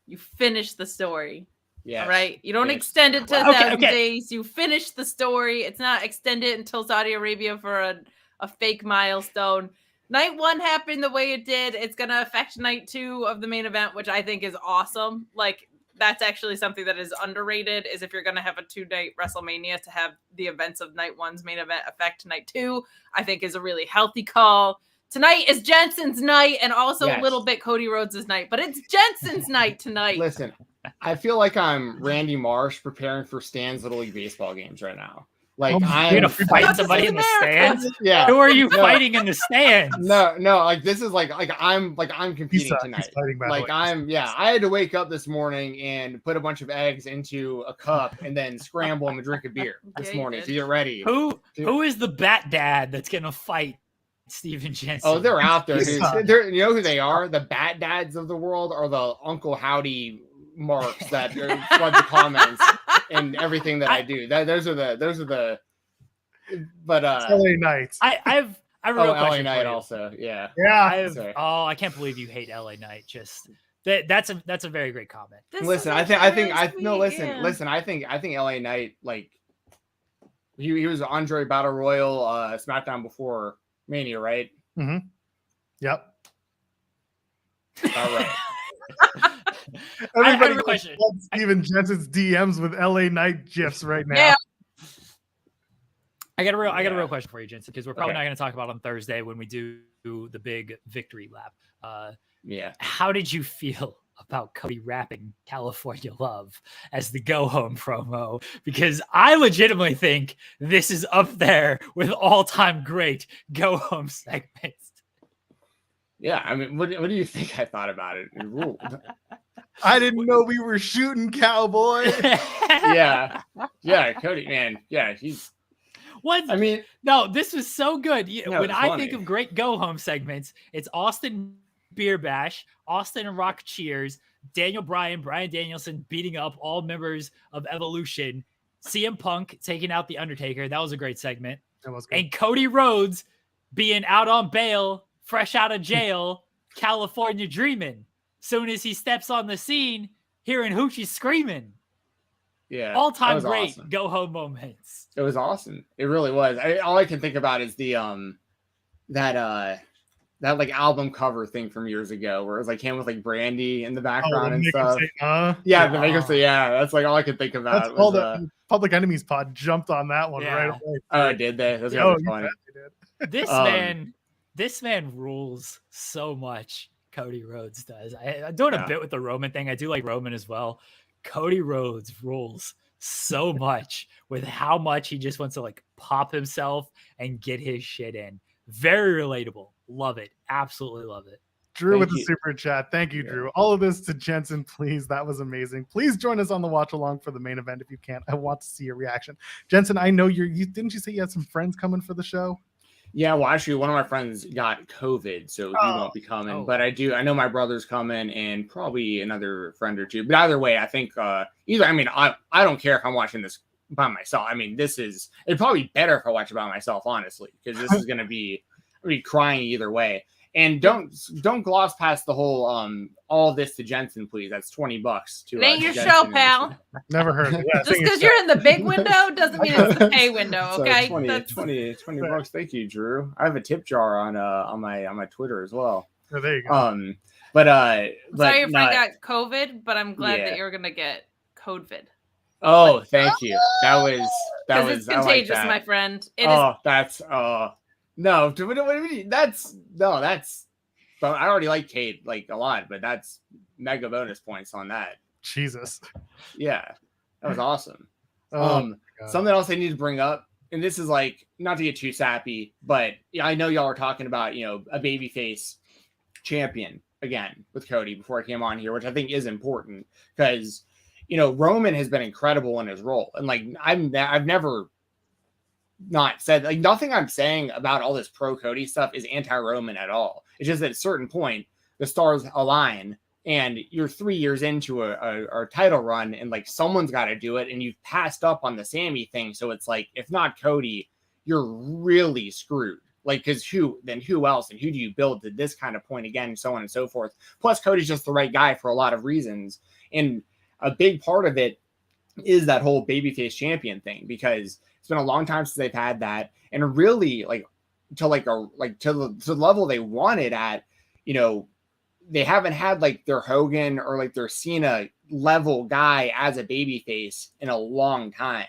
B: You finish the story.
D: Yeah.
B: All right. You don't extend it to 1,000 days. You finish the story. It's not extended until Saudi Arabia for a fake milestone. Night 1 happened the way it did. It's going to affect night 2 of the main event, which I think is awesome. Like, that's actually something that is underrated, is if you're going to have a 2-night WrestleMania, to have the events of night 1's main event affect night 2, I think is a really healthy call. Tonight is Jensen's night, and also a little bit Cody Rhodes' night, but it's Jensen's night tonight.
D: Listen, I feel like I'm Randy Marsh preparing for Stan's Little League baseball games right now. Like I'm
C: gonna fight somebody in the stands.
D: Yeah.
C: Who are you fighting in the stands?
D: No. Like this is like I'm competing tonight. I had to wake up this morning and put a bunch of eggs into a cup and then scramble them and drink a beer this morning to get ready.
C: Who is the bat dad that's gonna fight Steven Jensen?
D: Oh, they're out there, dude. You know who they are? The bat dads of the world are the Uncle Howdy marks that flood the comments and everything that I do. Those are the. But
A: LA Knights.
C: I have a real
D: LA
C: question
D: Knight
C: for you.
D: also, yeah.
C: I can't believe you hate LA Knight. Just that's a very great comment.
D: Listen, I think LA Knight, like he was Andre Battle Royal SmackDown before Mania, right?
A: Mm-hmm. Yep.
D: All right.
A: Everybody
C: have a question.
A: Steven Jensen's DMs with LA Knight gifs right now.
B: Yeah.
C: I got a real question for you, Jensen, because we're probably not going to talk about it on Thursday when we do the big victory lap. How did you feel about Cody rapping California Love as the go home promo? Because I legitimately think this is up there with all-time great go home segments.
D: Yeah, I mean, what do you think I thought about it? It ruled.
A: I didn't know we were shooting, cowboy.
D: Yeah, Cody, man. Yeah, he's.
C: What?
D: I mean,
C: no, this was so good.
D: No,
C: when I think of great go home segments, it's Austin Beer Bash, Austin and Rock Cheers, Daniel Bryan, Bryan Danielson beating up all members of Evolution, CM Punk taking out The Undertaker. That was a great segment.
A: That was good.
C: And Cody Rhodes being out on bail, fresh out of jail, California dreaming. Soon as he steps on the scene, hearing Hoochie screaming.
D: Yeah,
C: all-time great awesome. Go home moments.
D: It was awesome. It really was. All I can think about is the that like album cover thing from years ago, where it was like him with like Brandy in the background and stuff. The makers say, that's like all I could think about.
A: That's all the Public Enemies pod jumped on that one right away.
D: Oh, did they? That's funny.
C: This man rules so much. Cody Rhodes does. I'm doing a bit with the Roman thing. I do like Roman as well. Cody Rhodes rules so much with how much he just wants to like pop himself and get his shit in. Very relatable. Love it. Absolutely love it.
A: Drew with the super chat. Thank you, Drew. All of this to Jensen, please. That was amazing. Please join us on the watch along for the main event if you can. I want to see your reaction. Jensen, I know you didn't you say you had some friends coming for the show?
D: Yeah, well, actually, one of my friends got COVID, so he won't be coming.
C: Oh.
D: But I know my brother's coming, and probably another friend or two. But either way, I think either. I mean, I don't care if I'm watching this by myself. I mean, it'd probably be better if I watch it by myself, honestly, because this is gonna be crying either way. And don't gloss past the whole all this to Jensen, please. That's $20 to.
B: It ain't your
D: Jensen
B: show,
D: and
B: pal.
A: Never heard of it. Yeah,
B: Just because you're in the big window doesn't mean it's the pay window,
D: So
B: okay?
D: 20 bucks. Thank you, Drew. I have a tip jar on my Twitter as well.
A: Oh, there you go.
B: I'm
D: But
B: sorry your friend got COVID, but I'm glad that you're gonna get COVID.
D: Oh, thank you. That was
B: Because it's
D: I like
B: contagious,
D: that.
B: my friend.
D: That's no. What do you mean? That's. But I already like Kate like a lot, but that's mega bonus points on that.
A: Jesus.
D: Yeah, that was awesome.
A: Oh,
D: Something else I need to bring up, and this is like not to get too sappy, but I know y'all are talking about a babyface champion again with Cody before I came on here, which I think is important because Roman has been incredible in his role, and like I've never not said like nothing I'm saying about all this pro Cody stuff is anti-Roman at all. It's just at a certain point the stars align and you're 3 years into a title run and like someone's got to do it and you've passed up on the Sami thing. So it's like, if not Cody, you're really screwed. Like, because who else and who do you build to this kind of point again, so on and so forth. Plus Cody's just the right guy for a lot of reasons. And a big part of it is that whole babyface champion thing, because it's been a long time since they've had that. And really to the level they wanted at, they haven't had like their Hogan or like their Cena level guy as a babyface in a long time.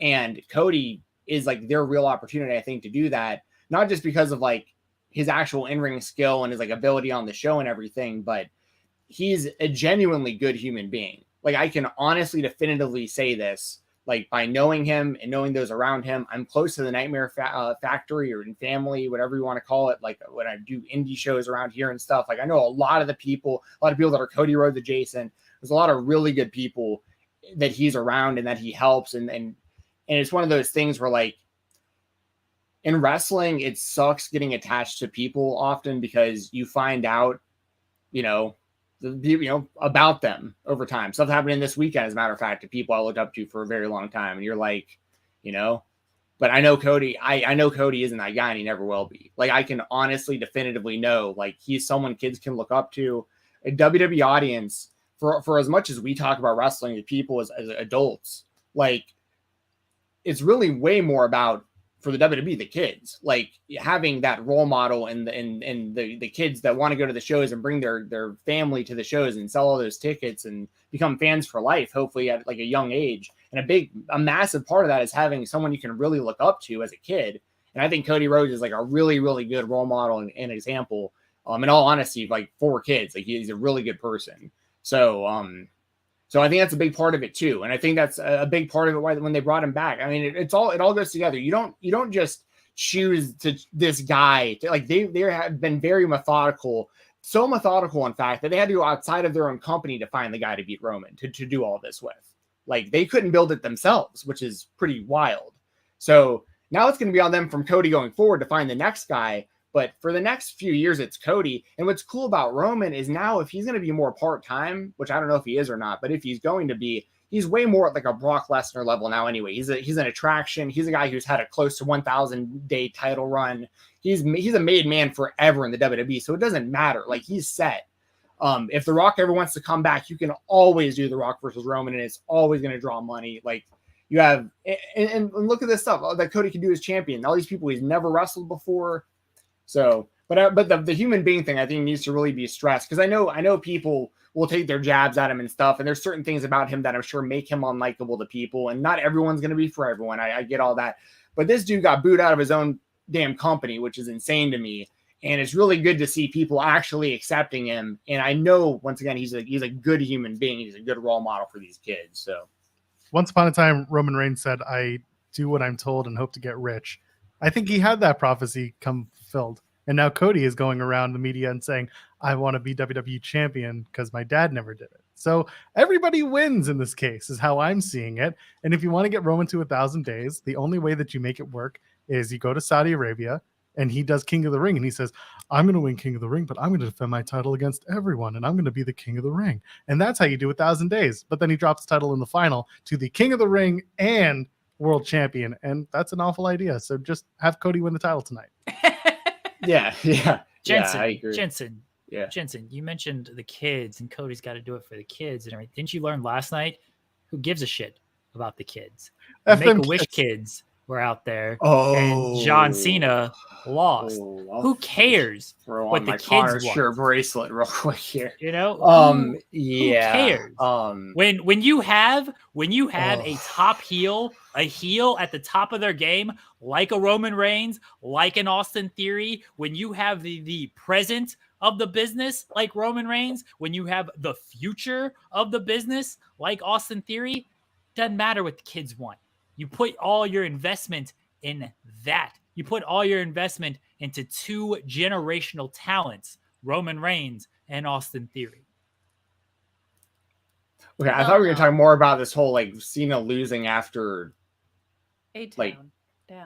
D: And Cody is like their real opportunity, I think, to do that. Not just because of like his actual in-ring skill and his like ability on the show and everything, but he's a genuinely good human being. Like I can honestly definitively say this, like by knowing him and knowing those around him. I'm close to the Nightmare Factory or in family, whatever you want to call it. Like when I do indie shows around here and stuff, like I know a lot of people that are Cody Rhodes adjacent. There's a lot of really good people that he's around and that he helps. And it's one of those things where like in wrestling, it sucks getting attached to people often because you find out, about them over time. Stuff happening this weekend, as a matter of fact, to people I looked up to for a very long time. And you're like, but I know Cody, I know Cody isn't that guy and he never will be. Like I can honestly, definitively know, like he's someone kids can look up to. A WWE audience, for as much as we talk about wrestling to people as adults, like it's really way more about, for the WWE, the kids, like having that role model and the kids that want to go to the shows and bring their family to the shows and sell all those tickets and become fans for life, hopefully at like a young age. And a massive part of that is having someone you can really look up to as a kid. And I think Cody Rhodes is like a really, really good role model and example. In all honesty, like for kids, like he's a really good person. So I think that's a big part of it too. And I think that's a big part of it when they brought him back. I mean, it all goes together. You don't just choose this guy to, like, they have been very methodical, so methodical, in fact, that they had to go outside of their own company to find the guy to beat Roman to do all this with. Like they couldn't build it themselves, which is pretty wild. So now it's going to be on them from Cody going forward to find the next guy. But for the next few years, it's Cody. And what's cool about Roman is now if he's going to be more part-time, which I don't know if he is or not, but if he's going to be, he's way more at like a Brock Lesnar level now anyway. He's an attraction. He's a guy who's had a close to 1,000-day title run. He's a made man forever in the WWE, so it doesn't matter. Like he's set. If The Rock ever wants to come back, you can always do The Rock versus Roman, and it's always going to draw money. Like you have, and look at this stuff that Cody can do as champion. All these people he's never wrestled before. So, but the human being thing, I think, needs to really be stressed, because I know people will take their jabs at him and stuff, and there's certain things about him that I'm sure make him unlikable to people, and not everyone's going to be for everyone. I get all that, but this dude got booed out of his own damn company, which is insane to me, and it's really good to see people actually accepting him. And I know, once again, he's a good human being. He's a good role model for these kids. So,
A: once upon a time, Roman Reigns said, "I do what I'm told and hope to get rich." I think he had that prophecy come fulfilled. And now Cody is going around the media and saying, I want to be WWE champion because my dad never did it. So everybody wins in this case is how I'm seeing it. And if you want to get Roman to 1,000 days, the only way that you make it work is you go to Saudi Arabia and he does King of the Ring, and he says, I'm going to win King of the Ring, but I'm going to defend my title against everyone, and I'm going to be the King of the Ring. And that's how you do 1,000 days. But then he drops the title in the final to the King of the Ring and world champion, and that's an awful idea. So just have Cody win the title tonight.
D: Yeah.
C: Jensen,
D: I agree.
C: Jensen, you mentioned the kids, and Cody's got to do it for the kids and everything. Didn't you learn last night? Who gives a shit about the kids? The Make-A-Wish kids were out there, and John Cena lost. Who cares what the kids want?
D: Sure, bracelet real quick here.
C: You know,
D: who
C: cares? When you have a top heel, a heel at the top of their game, like a Roman Reigns, like an Austin Theory, when you have the present of the business like Roman Reigns, when you have the future of the business like Austin Theory, doesn't matter what the kids want. You put all your investment in that. You put all your investment into 2 generational talents, Roman Reigns and Austin Theory.
D: Okay, I thought we were going to talk more about this whole like Cena losing after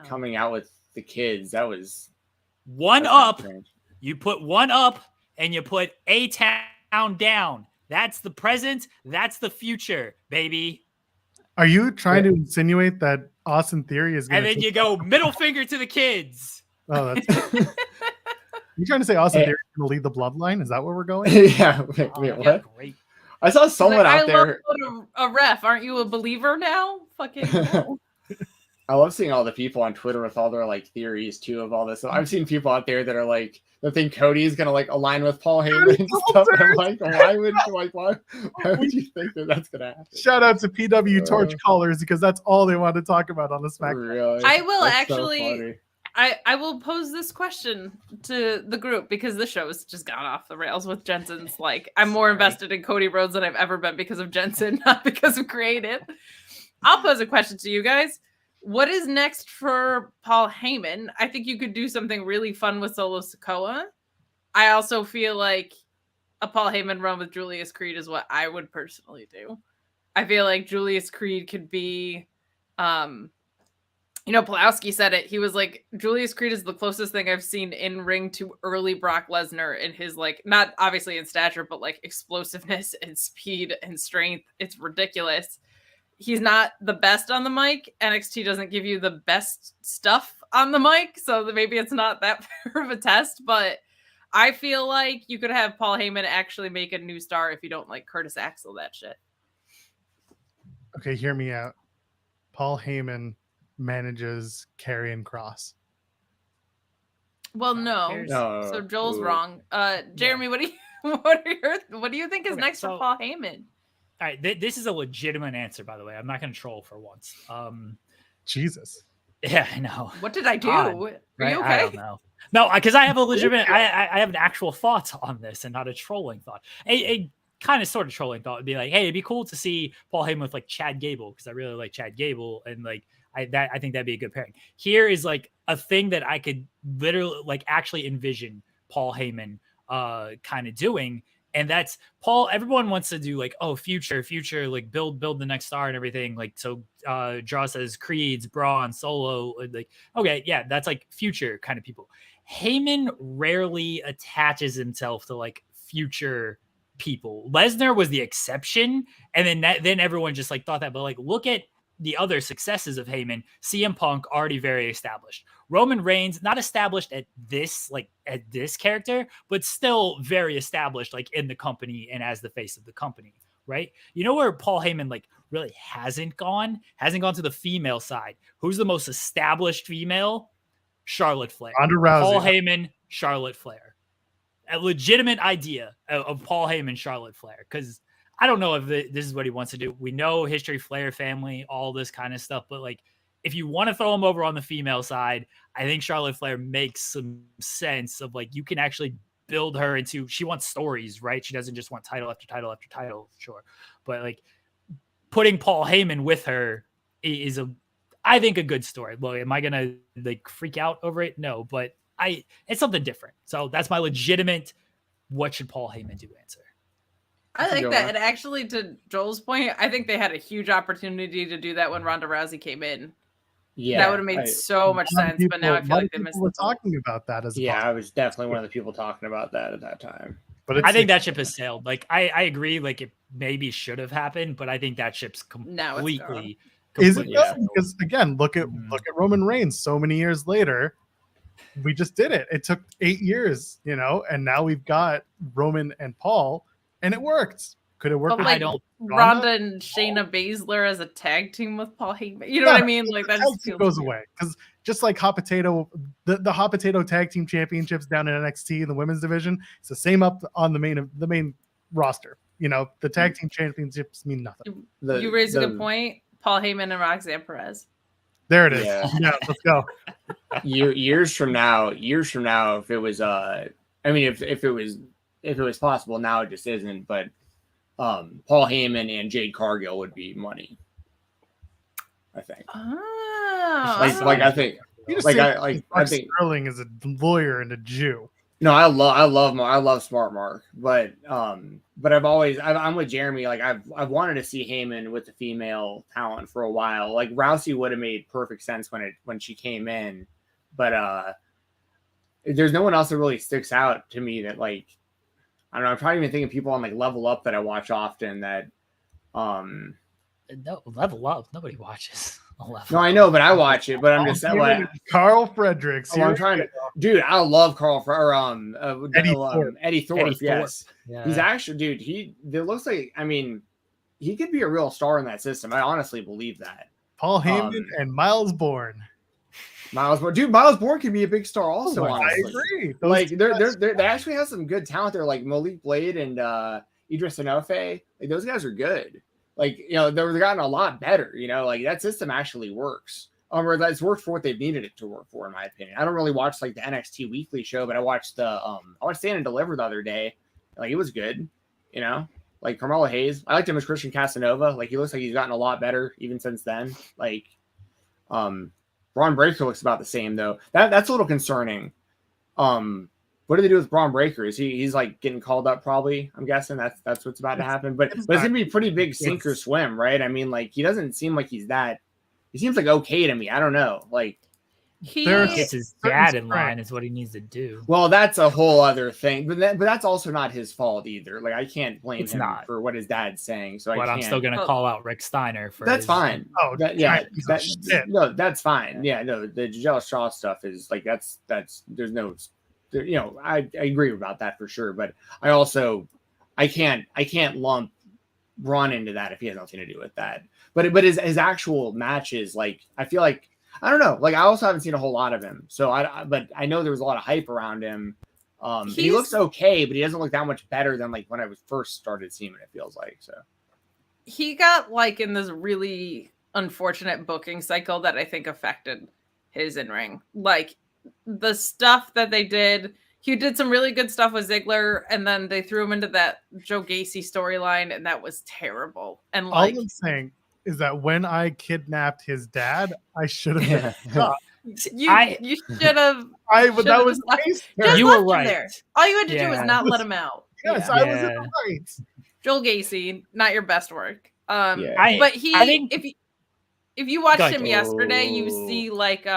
D: coming out with the kids. That was
C: one up. You put one up and you put A-Town down. That's the present. That's the future, baby.
A: Are you trying to insinuate that Austin Theory is going to...
C: And then you go middle finger to the kids.
A: Oh, that's... You trying to say Austin Theory is going to lead the bloodline? Is that where we're going?
D: Yeah. Wait, what?
C: Great.
D: I saw someone out there...
B: a ref. Aren't you a believer now? Fucking no.
D: I love seeing all the people on Twitter with all their like theories too of all this. So I've seen people out there that are like, that think Cody is gonna like align with Paul Heyman and stuff. And I'm like, why would you think that that's gonna happen?
A: Shout out to PW Torch callers, because that's all they want to talk about on the SmackDown.
D: Really?
B: I will
D: That's
B: actually.
D: So funny.
B: I will pose this question to the group, because the show has just gone off the rails with Jensen's. Like, I'm more invested in Cody Rhodes than I've ever been because of Jensen, not because of creative. I'll pose a question to you guys. What is next for Paul Heyman? I think you could do something really fun with Solo Sikoa. I also feel like a Paul Heyman run with Julius Creed is what I would personally do. I feel like Julius Creed could be, Pulowski said it. He was like, Julius Creed is the closest thing I've seen in ring to early Brock Lesnar in his, like, not obviously in stature, but like explosiveness and speed and strength. It's ridiculous. He's not the best on the mic. NXT doesn't give you the best stuff on the mic, so maybe it's not that fair of a test, but I feel like you could have Paul Heyman actually make a new star if you don't like Curtis Axel that shit.
A: Okay, hear me out. Paul Heyman manages Karrion Kross.
B: Well, no. So Joel's wrong. Jeremy, what do you think is next for Paul Heyman?
C: All right, this is a legitimate answer, by the way. I'm not going to troll for once.
A: Jesus.
C: Yeah, I know.
B: What did I do?
C: Are you okay? I don't know. No, because I have a legitimate, I have an actual thought on this and not a trolling thought. A kind of sort of trolling thought would be like, hey, it'd be cool to see Paul Heyman with like Chad Gable, because I really like Chad Gable, and like I think that'd be a good pairing. Here is like a thing that I could literally like actually envision Paul Heyman kind of doing. And that's Paul. Everyone wants to do like, oh, future, like build the next star and everything. Like, so Draw says Creeds, Braun, Solo. Like, okay, yeah, that's like future kind of people. Heyman rarely attaches himself to like future people. Lesnar was the exception. And then everyone just like thought that, but like, look at the other successes of Heyman. CM Punk already very established. Roman Reigns, not established at this character, but still very established, like in the company and as the face of the company, right? You know where Paul Heyman like really hasn't gone to the female side. Who's the most established female? Charlotte Flair.
A: Ronda Rousey.
C: Paul Heyman, Charlotte Flair. A legitimate idea of Paul Heyman, Charlotte Flair, because I don't know if this is what he wants to do. We know history, Flair family, all this kind of stuff. But like, if you want to throw him over on the female side, I think Charlotte Flair makes some sense of like, you can actually build her into, she wants stories, right? She doesn't just want title after title after title, sure. But like putting Paul Heyman with her is I think a good story. Well, am I going to like freak out over it? No, but it's something different. So that's my legitimate, what should Paul Heyman do answer.
B: I like that. And actually, to Joel's point, I think they had a huge opportunity to do that when Ronda Rousey came in.
D: Yeah,
B: that would have made so much sense. But now I feel like they missed
A: We're
B: the boat.
A: talking about that as
D: yeah, I was definitely one of the people talking about that at that time.
A: but
C: I think that ship has sailed. Like I agree. Like it maybe should have happened, but I think that ship's
B: Now it's
C: completely.
A: is it
C: completely
A: though? Because again, look at Roman Reigns. So many years later, we just did it. It took 8 years, and now we've got Roman and Paul, and it worked. Could it work?
B: But
A: with
B: like
C: don't-
B: Ronda and Shayna Baszler as a tag team with Paul Heyman. You know what I mean? Like that just feels
A: goes
B: weird.
A: away because just like hot potato, the hot potato tag team championships down in NXT in the women's division, it's the same up on the main roster. The tag team championships mean nothing.
B: You raise a good point. Paul Heyman and Roxanne Perez.
A: There it is.
D: Yeah.
A: Yeah, let's go.
D: years from now, if it was if it was possible, now it just isn't, but Paul Heyman and Jade Cargill would be money, I think.
B: Oh,
D: I think
A: I think Sterling is a lawyer and a Jew.
D: No, I love Smart Mark, but I'm with Jeremy. Like I've wanted to see Heyman with the female talent for a while. Like Rousey would have made perfect sense when she came in, but there's no one else that really sticks out to me that like I don't know. I'm probably even thinking people on like Level Up that I watch often that
C: No, Level Up. Nobody watches.
D: No, I know, but I watch it. But I'm just saying,
A: Carl Fredericks.
D: I'm trying to, dude. I love Carl
A: Eddie Thorpe.
D: Eddie Thorpe. Yes,
C: Yeah.
D: he's actually, dude. It looks like. I mean, he could be a real star in that system. I honestly believe that.
A: Paul Heyman and Miles Bourne.
D: Miles Bourne could be a big star also. Honestly.
A: I agree.
D: Like they actually have some good talent there, like Malik Blade and Idris Enofe. Like those guys are good. Like, they've gotten a lot better, like that system actually works. Or that's worked for what they've needed it to work for, in my opinion. I don't really watch like the NXT weekly show, but I watched I watched Stand and Deliver the other day. Like it was good, like Carmelo Hayes. I liked him as Christian Casanova. Like he looks like he's gotten a lot better even since then. Like Braun Breaker looks about the same though. That's a little concerning. What do they do with Braun Breaker? He's like getting called up probably? I'm guessing that's what's about to happen. But it's gonna be a pretty big sink or swim, right? I mean, like he doesn't seem like he's that. He seems like okay to me. I don't know. Like
C: gets his dad in line is what he needs to do.
D: Well, that's a whole other thing. But that's also not his fault either. Like I can't blame him for what his dad's saying. So
C: but I'm still gonna call out Rick Steiner for
D: that's fine.
A: Oh
D: no, that's fine. Yeah, no, the Giselle Shaw stuff is like that's there's no. I agree about that for sure, but I can't lump Braun into that if he has nothing to do with that. But his actual matches, like I feel like I don't know, like I also haven't seen a whole lot of him, so but I know there was a lot of hype around him. He looks okay, but he doesn't look that much better than like when I was first started seeing him. It feels like so.
B: He got like in this really unfortunate booking cycle that I think affected his in-ring. Like the stuff that they did, he did some really good stuff with Ziggler, and then they threw him into that Joe Gacy storyline, and that was terrible. And like,
A: all I'm saying is that when I kidnapped his dad, I should have been
B: you should have.
A: That was nice.
C: You were right.
B: There. All you had to do was not let him out.
A: Yes, I was in the right.
B: Joel Gacy, not your best work.
C: but
B: I think if you watched him yesterday, you see like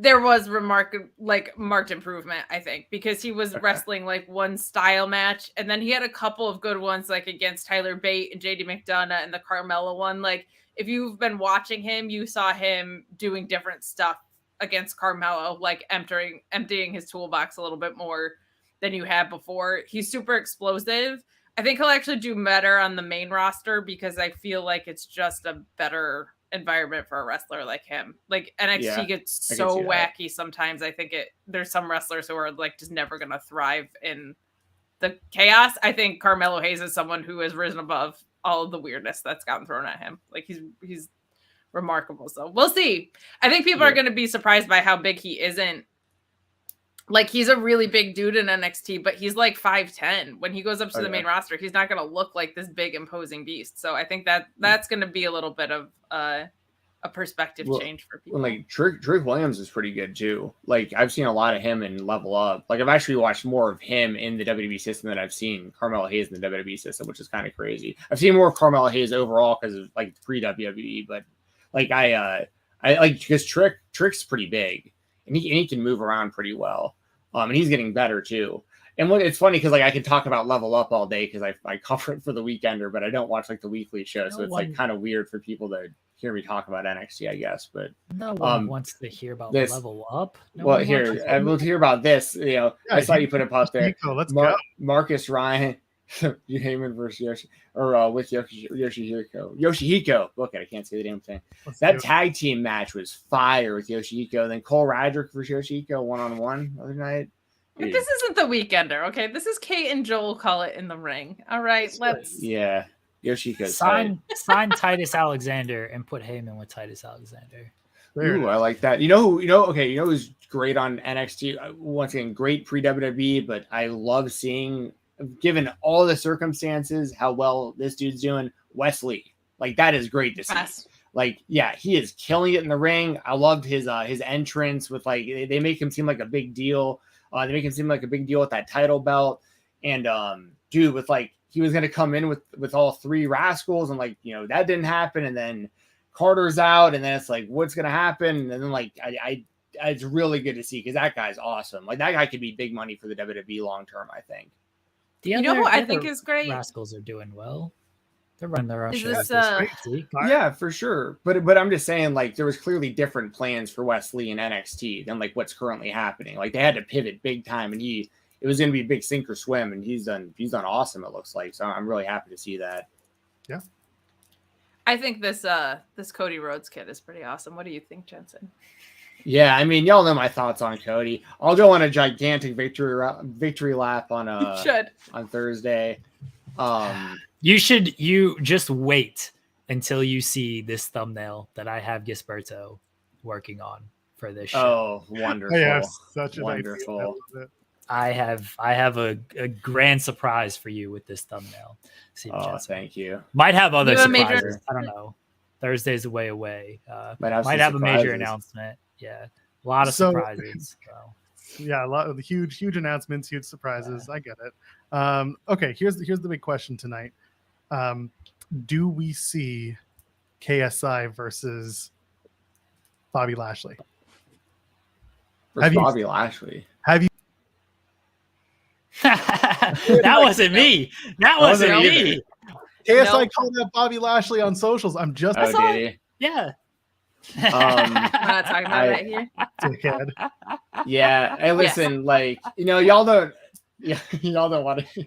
B: there was marked improvement, I think, because he was wrestling like one style match, and then he had a couple of good ones like against Tyler Bate and JD McDonough and the Carmella one. Like if you've been watching him, you saw him doing different stuff against Carmelo, like emptying his toolbox a little bit more than you had before. He's super explosive. I think he'll actually do better on the main roster because I feel like it's just a better environment for a wrestler like him. Like NXT gets so wacky sometimes. I think there's some wrestlers who are like just never gonna thrive in the chaos. I think Carmelo Hayes is someone who has risen above all of the weirdness that's gotten thrown at him. Like he's remarkable. So we'll see. I think people are gonna be surprised by how big he isn't. Like he's a really big dude in NXT, but he's like 5'10". When he goes up to the main roster, he's not going to look like this big imposing beast. So I think that's going to be a little bit of a perspective change for people.
D: Like Drake Williams is pretty good too. Like I've seen a lot of him in Level Up. Like I've actually watched more of him in the WWE system than I've seen Carmelo Hayes in the WWE system, which is kind of crazy. I've seen more of Carmelo Hayes overall because of like pre-WWE, but Like I like because Trick's pretty big and he can move around pretty well. And he's getting better too. And it's funny because like I can talk about Level Up all day because I cover it for the Weekender, but I don't watch like the weekly show, so it's like kind of weird for people to hear me talk about NXT, I guess. But
C: no one wants to hear about
D: this,
C: Level Up.
D: We'll hear about this. You know, yeah, I saw you put it up there.
A: Let's go.
D: Marcus Ryan, Heyman versus Yoshi, or with Yoshihiko. Look, I can't say the damn thing. That tag team match was fire with Yoshihiko. Then Cole Radrick versus Yoshihiko 1-on-1 the other night.
B: But this isn't the Weekender, okay? This is Kate and Joel call it in the ring. All right, let's.
D: Yeah, Yoshihiko.
C: Sign Titus Alexander and put Heyman with Titus Alexander.
D: Ooh, I like that. You know who's great on NXT? Once again, great pre-WWE, but I love seeing, given all the circumstances, how well this dude's doing. Wesley, like that is great to see.
B: Yes.
D: Like, yeah, he is killing it in the ring. I loved his entrance with like they make him seem like a big deal. They make him seem like a big deal with that title belt, and dude, with like he was gonna come in with all three rascals, and like that didn't happen, and then Carter's out, and then it's like what's gonna happen, and then like it's really good to see because that guy's awesome. Like that guy could be big money for the WWE long term. I think.
B: Who I think is great?
C: Rascals are doing well. They're running their own show.
D: Yeah, for sure. But I'm just saying, like, there was clearly different plans for Wesley and NXT than like what's currently happening. Like they had to pivot big time, and it was going to be a big sink or swim, and he's done awesome. It looks like, so I'm really happy to see that.
A: Yeah,
B: I think this Cody Rhodes kid is pretty awesome. What do you think, Jensen?
D: Yeah, I mean, y'all know my thoughts on Cody. I'll go on a gigantic victory lap on Thursday.
C: You just wait until you see this thumbnail that I have Gisberto working on for this show.
D: Oh, wonderful.
A: I have such a
D: wonderful.
C: I have a grand surprise for you with this thumbnail.
D: Thank you.
C: Might have other surprises. I don't know. Thursday's a way away. Might have a major announcement. Yeah. A lot of surprises. So.
A: Yeah, a lot of huge announcements, huge surprises. Yeah. I get it. Okay, here's the big question tonight. Do we see KSI versus Bobby Lashley?
D: Bobby Lashley.
A: Have you?
C: That wasn't me. That wasn't me.
A: KSI called out Bobby Lashley on socials. I'm just.
D: Oh, did he?
C: Yeah.
B: I'm not talking about that here.
A: Dickhead.
D: Yeah. Hey, listen, like y'all don't want to.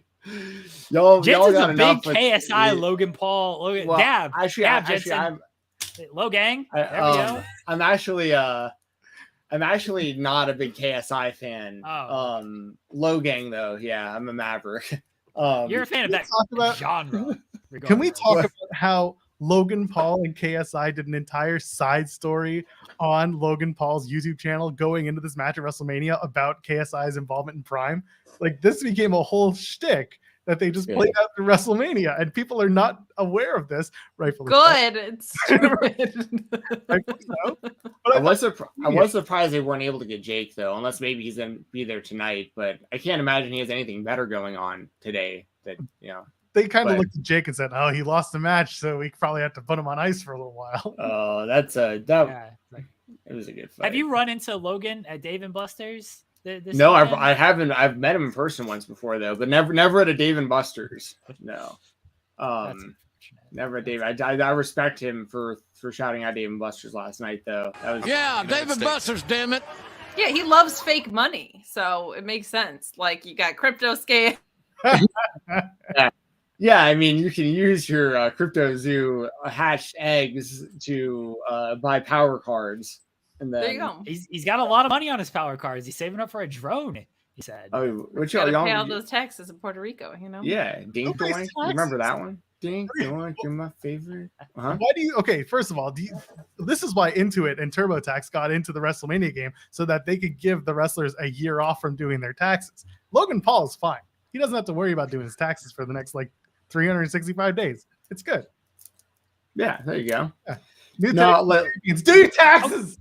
D: Y'all got
C: a big KSI Logan Paul Gab.
D: Actually,
C: I'm Logang. There we go.
D: I'm actually not a big KSI fan.
C: Oh.
D: Logang though, yeah, I'm a Maverick.
C: You're a fan of that genre.
A: Can we talk about how Logan Paul and KSI did an entire side story on Logan Paul's YouTube channel going into this match at WrestleMania about KSI's involvement in Prime? Like this became a whole shtick that they just played out through WrestleMania, and people are not aware of this. Rightfully
B: good. It's stupid.
D: I was surprised they weren't able to get Jake though, unless maybe he's gonna be there tonight. But I can't imagine he has anything better going on today. That
A: They kind of looked at Jake and said, "Oh, he lost the match, so we probably have to put him on ice for a little while."
D: Oh, it was a good fight.
C: Have you run into Logan at Dave & Buster's?
D: No, I haven't. I've met him in person once before though, but never at a Dave & Buster's. No, never at Dave. I respect him for shouting out Dave & Buster's last night thow. That was
E: Dave & Buster's, damn it.
B: Yeah, he loves fake money, so it makes sense. Like you got crypto scam.
D: Yeah, I mean, you can use your Crypto Zoo hatched eggs to buy power cards. And then,
B: there you go.
C: He's got a lot of money on his power cards. He's saving up for a drone, he said.
D: Oh, which
B: y'all pay all those taxes in Puerto Rico,
D: Yeah, Dink Doink. You remember that one? Dink Doink, you're my favorite.
A: Why do you? Okay, first of all, this is why Intuit and TurboTax got into the WrestleMania game so that they could give the wrestlers a year off from doing their taxes. Logan Paul is fine. He doesn't have to worry about doing his taxes for the next 365 days. It's good.
D: Yeah, there you go.
A: Yeah. Do your taxes.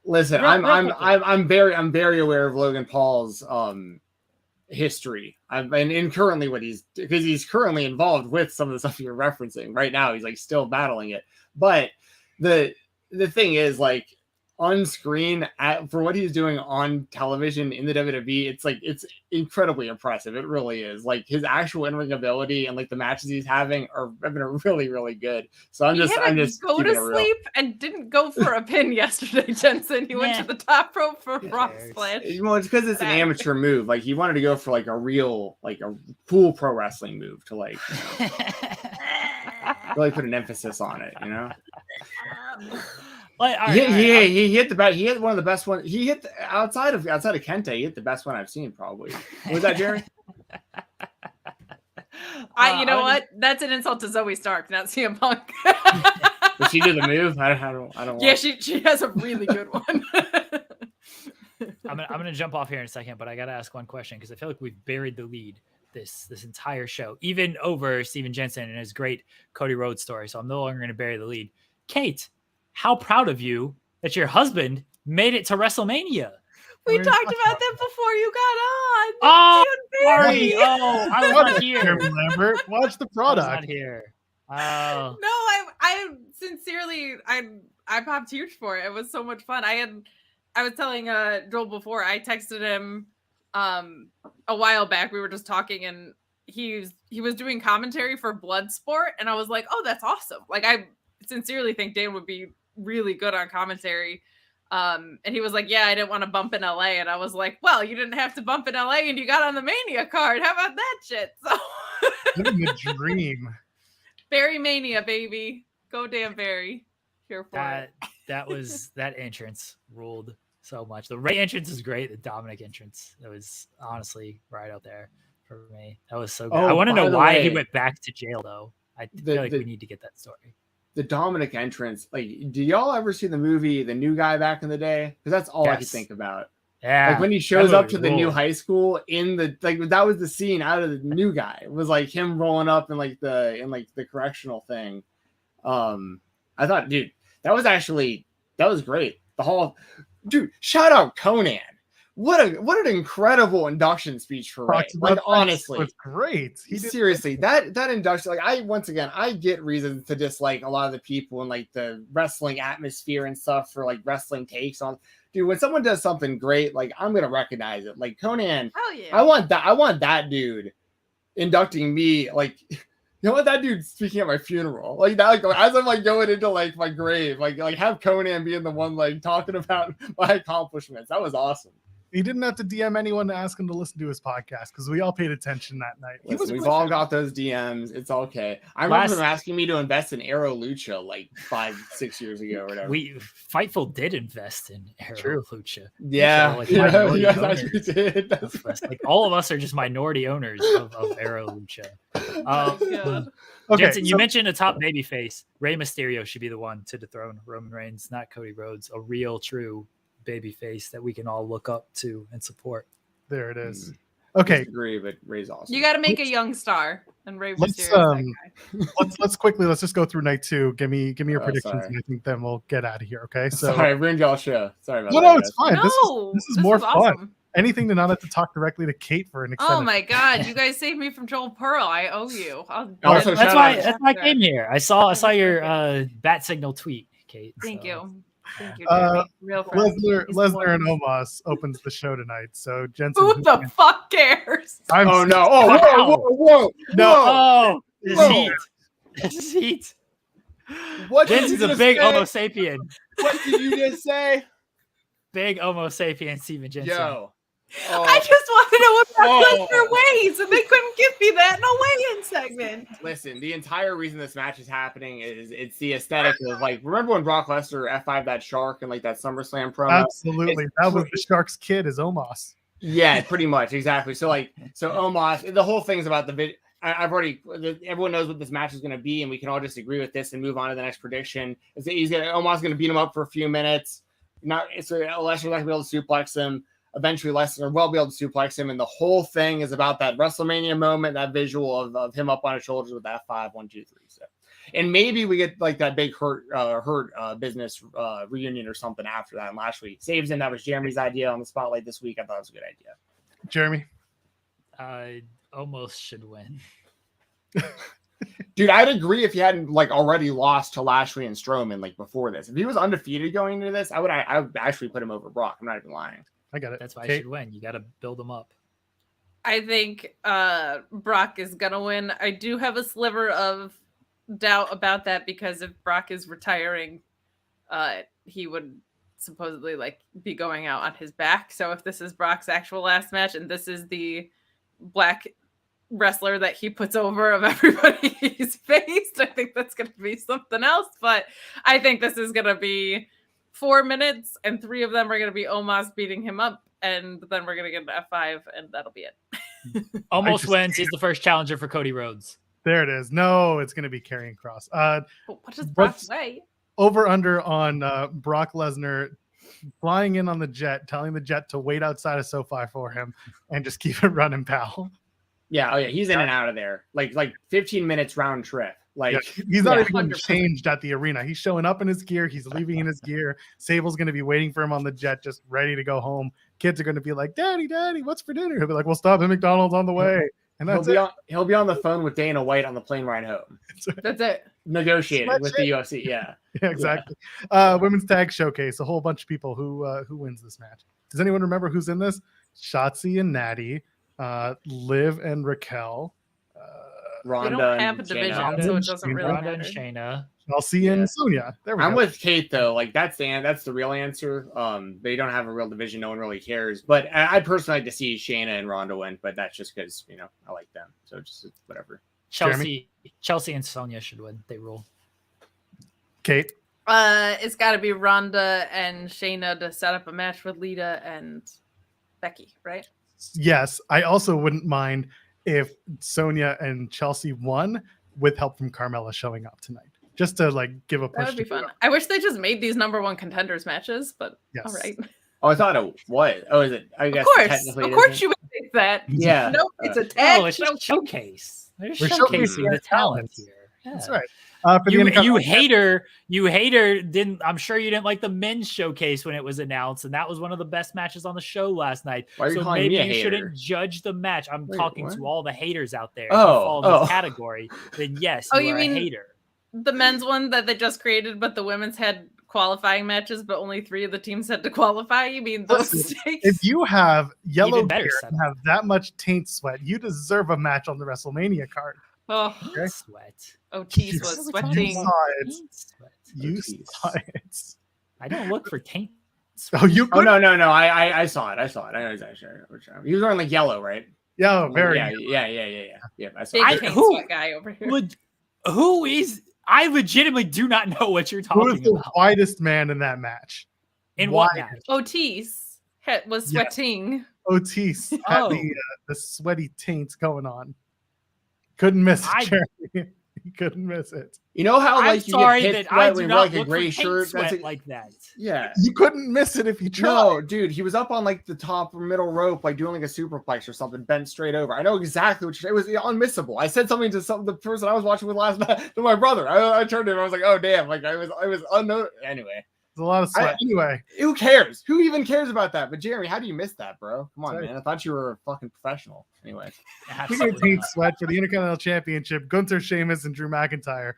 D: Listen, I'm very aware of Logan Paul's history. And currently because he's currently involved with some of the stuff you're referencing right now. He's still battling it. But the thing is, like, on screen for what he's doing on television in the WWE, it's incredibly impressive. It really is. Like, his actual in-ring ability and like the matches he's have been really, really good. So I'm just
B: go to sleep and didn't go for a pin yesterday, Jensen. He went to the top rope for a frog splash.
D: Well, it's because it's an amateur move. Like, he wanted to go for like a real, like a cool pro wrestling move to like really put an emphasis on it, you know.
C: Like,
D: he hit the best. He hit one of the best ones. He hit outside of Kenta. He hit the best one I've seen, probably. Was that Jerry?
B: You know what? That's an insult to Zoe Stark, not CM Punk.
D: Did she do the move? I don't.
B: Yeah, she has a really good one.
C: I'm gonna jump off here in a second, but I gotta ask one question because I feel like we've buried the lead this entire show, even over Steven Jensen and his great Cody Rhodes story. So I'm no longer gonna bury the lead. Kate, how proud of you that your husband made it to WrestleMania.
B: We talked about that before you got on.
C: Oh, sorry. Oh, I was not here.
A: Lambert, watch the product.
C: I was not here. Oh.
B: No, I sincerely, I popped huge for it. It was so much fun. I was telling Joel before, I texted him a while back. We were just talking and he was doing commentary for Bloodsport. And I was like, oh, that's awesome. Like, I sincerely think Dan would be really good on commentary. And he was like, yeah, I didn't want to bump in LA. And I was like, well, you didn't have to bump in LA and you got on the Mania card. How about that shit? So
A: living the dream.
B: Barry Mania, baby. Go damn Barry. Here for it.
C: That entrance ruled so much. The Ray entrance is great. The Dominic entrance, that was honestly right out there for me. That was so good. I want to know why he went back to jail though. I feel like we need to get that story.
D: The Dominic entrance, like, do y'all ever see the movie The New Guy back in the day? Because that's all I could think about.
C: Yeah,
D: like when he shows up to the new high school in the that was the scene out of The New Guy. It was like him rolling up in the correctional thing. I thought, dude, that was great. The whole shout out Conan. What an incredible induction speech for Ray. Like, honestly,
A: it's great.
D: Seriously, that induction, like, I get reasons to dislike a lot of the people and like the wrestling atmosphere and stuff for like wrestling takes on. Dude, when someone does something great, like, I'm gonna recognize it. Like Conan,
B: hell yeah.
D: I want that dude inducting me. Like, you know what, that dude speaking at my funeral, like that, like, as I'm like going into like my grave, like have Conan being the one like talking about my accomplishments. That was awesome.
A: He didn't have to DM anyone to ask him to listen to his podcast because we all paid attention that night.
D: We've all got those DMs. It's okay. I remember him asking me to invest in Aero Lucha like 5-6 years ago or whatever.
C: Fightful did invest in Aero Lucha.
D: Yeah,
C: we did. Like, all of us are just minority owners of Aero Lucha.
A: Okay,
C: Jensen, you mentioned a top babyface. Rey Mysterio should be the one to dethrone Roman Reigns, not Cody Rhodes. A real, true baby face that we can all look up to and support.
A: There it is. Okay,
D: I agree, but Ray's awesome.
B: You got to make a young star, and Rey Mysterio.
A: Let's just go through night 2. Give me your predictions, and I think then we'll get out of here. Okay, so
D: sorry, I ruined y'all's show. Sorry about that.
A: No, it's fine.
B: No,
A: this is more
B: awesome.
A: fun. Anything to not have to talk directly to Kate for an extended.
B: Oh my god, you guys saved me from Joel Pearl. I owe you.
C: That's why I came here. I saw your bat signal tweet, Kate.
B: Thank you. Thank you,
A: Real Lesnar and Omos opens the show tonight. So Jensen,
B: who the fuck cares?
D: Oh no! Oh whoa!
C: No! Oh, this heat.
D: What?
C: Jensen's a big Homo sapien.
D: What did you just say?
C: Big Homo sapien, Steven Jensen.
D: Yo.
B: I just want to know what Brock Lesnar weighs, and they couldn't give me that in a weigh-in segment.
D: Listen, the entire reason this match is happening is it's the aesthetic of, like, remember when Brock Lesnar F5'd that Shark in like that SummerSlam promo?
A: Absolutely, that was the Shark's kid, is Omos.
D: Yeah, pretty much, exactly. So Omos, the whole thing's about the video. Everyone knows what this match is going to be, and we can all just agree with this and move on to the next prediction. Omos going to beat him up for a few minutes. Lesnar's not going to be able to suplex him. Eventually, Lesnar will be able to suplex him, and the whole thing is about that WrestleMania moment, that visual of him up on his shoulders with that 5, 1, 2, 3. So, and maybe we get like that big hurt business reunion or something after that. And Lashley saves him. That was Jeremy's idea on the spotlight this week. I thought it was a good idea.
A: Jeremy,
C: almost should win.
D: Dude, I'd agree if he hadn't like already lost to Lashley and Strowman like before this. If he was undefeated going into this, I would actually put him over Brock. I'm not even lying.
A: I got it.
C: That's why he should win. You got to build him up.
B: I think Brock is gonna win. I do have a sliver of doubt about that because if Brock is retiring, he would supposedly like be going out on his back. So if this is Brock's actual last match and this is the black wrestler that he puts over of everybody he's faced, I think that's gonna be something else. But I think this is gonna be 4 minutes and 3 of them are gonna be Omos beating him up, and then we're gonna get an F5 and that'll be it.
C: Almost wins. He's the first challenger for Cody Rhodes.
A: There it is. No, it's going to be Karrion Kross.
B: What does Brock say?
A: Over under on Brock Lesnar flying in on the jet, telling the jet to wait outside of SoFi for him and just keep it running, pal.
D: Yeah, oh yeah, he's in and out of there. Like 15 minutes round trip. Like
A: he's not even
B: 100%.
A: changed at the arena. He's showing up in his gear. He's leaving in his gear. Sable's going to be waiting for him on the jet, just ready to go home. Kids are going to be like, "Daddy, what's for dinner?" He'll be like, "We'll stop at McDonald's on the way." And that's
D: he'll be on the phone with Dana White on the plane ride home.
B: That's it.
D: Negotiating with the UFC. Yeah.
A: Yeah, exactly. Women's tag showcase. A whole bunch of people who wins this match. Does anyone remember who's in this? Shotzi and Natty, Liv and Raquel.
D: Ronda,
B: they don't have a
D: and
B: division,
D: Shayna.
B: so it doesn't really
C: Ronda and
B: matter.
C: Shayna.
A: Chelsea and Sonya. There we
D: I'm
A: go.
D: with Kate though. Like that's the real answer. They don't have a real division. No one really cares. But I personally like to see Shayna and Ronda win. But that's just because I like them. So just whatever.
C: Chelsea and Sonya should win. They rule.
A: Kate.
B: It's got to be Ronda and Shayna to set up a match with Lita and Becky, right?
A: Yes, I also wouldn't mind if Sonya and Chelsea won with help from Carmella showing up tonight, just to like give a push.
B: That would be fun. I wish they just made these #1 contenders matches, but
A: Yes.
B: all right.
D: Oh, I thought it was. Oh, is it? I guess
B: Of
D: technically it
B: course
D: isn't.
B: you would think that.
D: Yeah.
B: No, it's a tag.
C: Oh, it's a showcase. They're
A: We're
C: showcasing
A: showcasing
C: the
A: their
C: talent
A: talents.
C: here.
A: That's
C: Yeah.
A: right. For the
C: You
A: Intercontinental-
C: hater didn't. I'm sure you didn't like the men's showcase when it was announced, and that was one of the best matches on the show last night.
D: Why are you
C: So
D: calling
C: maybe
D: me a
C: you
D: hater?
C: shouldn't judge the match. I'm
D: Wait,
C: talking
D: what?
C: to all the haters out there.
D: Oh,
C: If you follow this
D: oh.
C: category, then yes,
B: Oh,
C: you
B: you
C: are
B: mean-
C: a hater.
B: The men's one that they just created, but the women's had qualifying matches, but only 3 of the teams had to qualify. You mean those
A: Listen,
B: stakes?
A: If you have yellow
C: Even better
A: gear and
C: setup.
A: have that much taint sweat, you deserve a match on the WrestleMania card.
B: Oh,
A: Okay.
C: Sweat.
B: Otis
A: You
B: was
C: saw
A: You
B: sweating.
A: saw it.
C: Taint sweat.
A: You
D: jeez.
A: saw it.
C: I don't look for taint. Sweat.
A: Oh, you
D: Oh
A: could.
D: no. I saw it. I know exactly which one. He was wearing like yellow, right?
A: Yeah, very.
D: Yeah. I saw
B: Big
D: it.
B: taint
C: who-
B: sweat guy over here.
C: Who is? I legitimately do not know what you're
A: Who is
C: talking
A: the
C: about.
A: whitest man in that match?
C: In what
A: White.
C: match?
B: Otis was
A: Yeah.
B: sweating.
A: Otis had
C: Oh.
A: the sweaty taints going on. Couldn't miss
C: I-
A: it, Jeremy. He couldn't miss it.
D: You know how
C: I'm
D: like you
C: sorry
D: get pissed
C: that I
D: sweat
C: do
D: when you
C: not
D: wear like a
C: look for
D: gray
C: taint
D: shirt?
C: sweat
D: That's
C: like that.
D: yeah.
A: You couldn't miss it if you tried.
D: No, dude, he was up on like the top or middle rope, like doing like a superplex or something, bent straight over. I know exactly what it was unmissable. I said something to the person I was watching with last night to my brother. I turned to him. I was like, oh damn, like I was unknown. Anyway,
A: There's a lot of sweat. Anyway,
D: who cares? Who even cares about that? But Jeremy, how do you miss that, bro? Come on,
A: Sorry.
D: man. I thought you were a fucking professional. Anyway,
A: speaking of
C: Absolutely
A: taint
C: not.
A: sweat for the Intercontinental Championship, Gunther, Sheamus, and Drew McIntyre.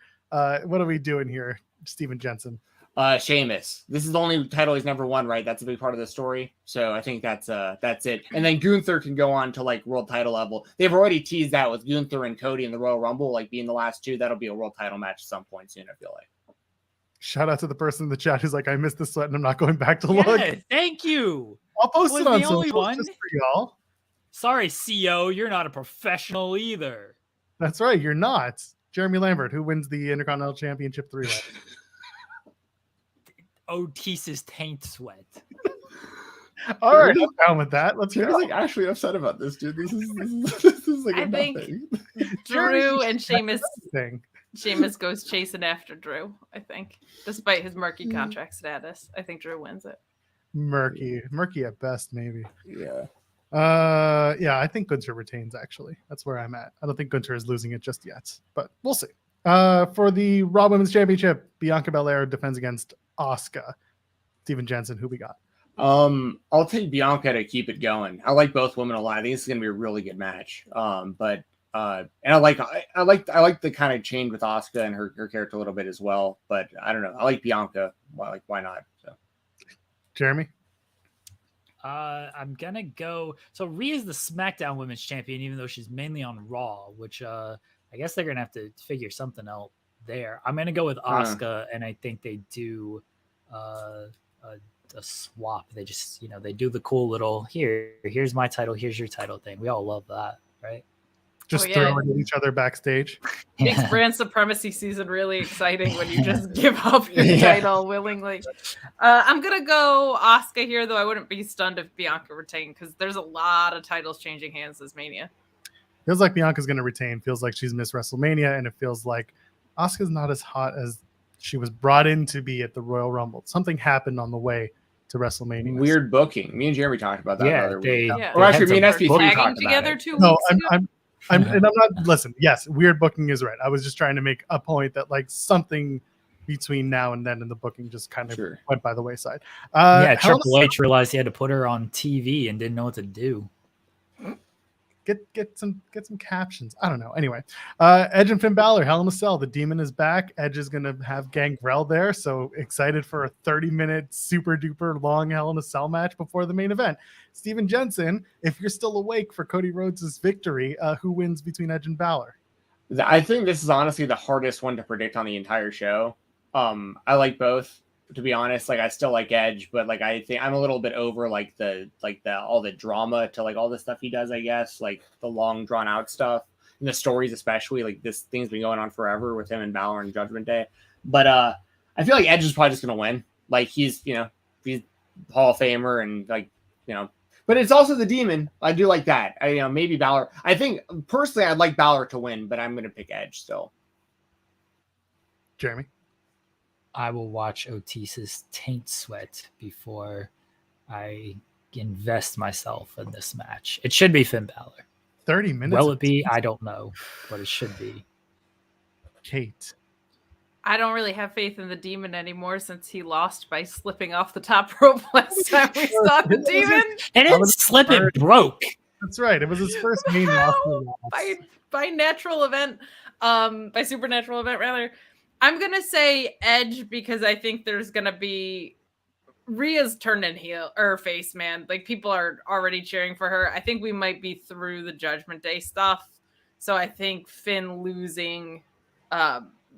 A: What are we doing here, Steven Jensen?
D: Sheamus. This is the only title he's never won, right? That's a big part of the story. So I think that's it. And then Gunther can go on to like world title level. They've already teased that with Gunther and Cody in the Royal Rumble, like being the last 2. That'll be a world title match at some point soon, I feel like.
A: Shout out to the person in the chat who's like, I missed the sweat and I'm not going back to look.
C: Yeah, thank you.
A: I'll post
C: Was
A: it on
C: the only
A: social
C: one?
A: just for y'all.
C: Sorry, CO, you're not a professional either.
A: That's right, you're not. Jeremy Lambert, who wins the Intercontinental Championship 3-way.
C: Otis's taint sweat.
A: All right, I'm down with that. Let's
D: Jeremy's
A: go.
D: like actually upset about this, dude. This is like
B: I
D: a
B: think-
D: nothing.
B: Drew and Sheamus.
A: Thing.
B: Sheamus goes chasing after Drew, I think. Despite his murky contract status, I think Drew wins it.
A: Murky at best, maybe.
D: Yeah.
A: Yeah, I think Gunther retains, actually. That's where I'm at. I don't think Gunther is losing it just yet, but we'll see. For the Raw Women's Championship, Bianca Belair defends against Asuka. Steven Jensen, who we got?
D: I'll take Bianca to keep it going. I like both women a lot. I think this is gonna be a really good match. But And I like the kind of change with Asuka and her character a little bit as well. But I don't know. I like Bianca. Why not? So.
A: Jeremy?
C: I'm gonna go. So Rhea's the SmackDown Women's Champion, even though she's mainly on Raw, which I guess they're gonna have to figure something out there. I'm gonna go with Asuka, and I think they do a swap. They just they do the cool little here's my title, here's your title thing. We all love that, right?
A: Just throwing at each other backstage.
B: Makes brand supremacy season really exciting when you just give up your title willingly. I'm going to go Asuka here, though I wouldn't be stunned if Bianca retained because there's a lot of titles changing hands this Mania.
A: Feels like Bianca's going to retain. Feels like she's missed WrestleMania, and it feels like Asuka's not as hot as she was brought in to be at the Royal Rumble. Something happened on the way to WrestleMania.
D: Weird booking. Me and Jeremy talked about that.
C: Yeah,
D: or actually, me and SPC
B: tagging
D: talked
B: together
D: about it.
B: 2
A: No,
B: weeks ago.
A: and I'm not. Listen, yes, weird booking is right. I was just trying to make a point that like something between now and then in the booking just kind of went by the wayside.
C: Triple H realized he had to put her on TV and didn't know what to do.
A: Get some captions. I don't know. Anyway, Edge and Finn Balor, Hell in a Cell. The Demon is back. Edge is gonna have Gangrel there, so excited for a 30-minute super duper long Hell in a Cell match before the main event. Steven Jensen, if you're still awake for Cody Rhodes' victory, who wins between Edge and Balor?
D: I think this is honestly the hardest one to predict on the entire show. I like both. To be honest, like I still like Edge, but like I think I'm a little bit over like the all the drama to like all the stuff he does, I guess, like the long drawn out stuff and the stories, especially like this thing's been going on forever with him and Balor and Judgment Day. But I feel like Edge is probably just gonna win. Like he's Hall of Famer and like but it's also the Demon. I do like that. Maybe Balor. I think personally I'd like Balor to win, but I'm gonna pick Edge still.
A: Jeremy?
C: I will watch Otis's taint sweat before I invest myself in this match. It should be Finn Balor.
A: 30 minutes.
C: Will it be? I don't know, but it should be.
A: Kate.
B: I don't really have faith in the Demon anymore since he lost by slipping off the top rope last time we saw the Demon.
C: And it slip, it broke.
A: That's right. It was his first main roster
B: by natural event, by supernatural event rather. I'm going to say Edge because I think there's going to be Rhea's turning heel or face, man. Like people are already cheering for her. I think we might be through the Judgment Day stuff. So I think Finn losing,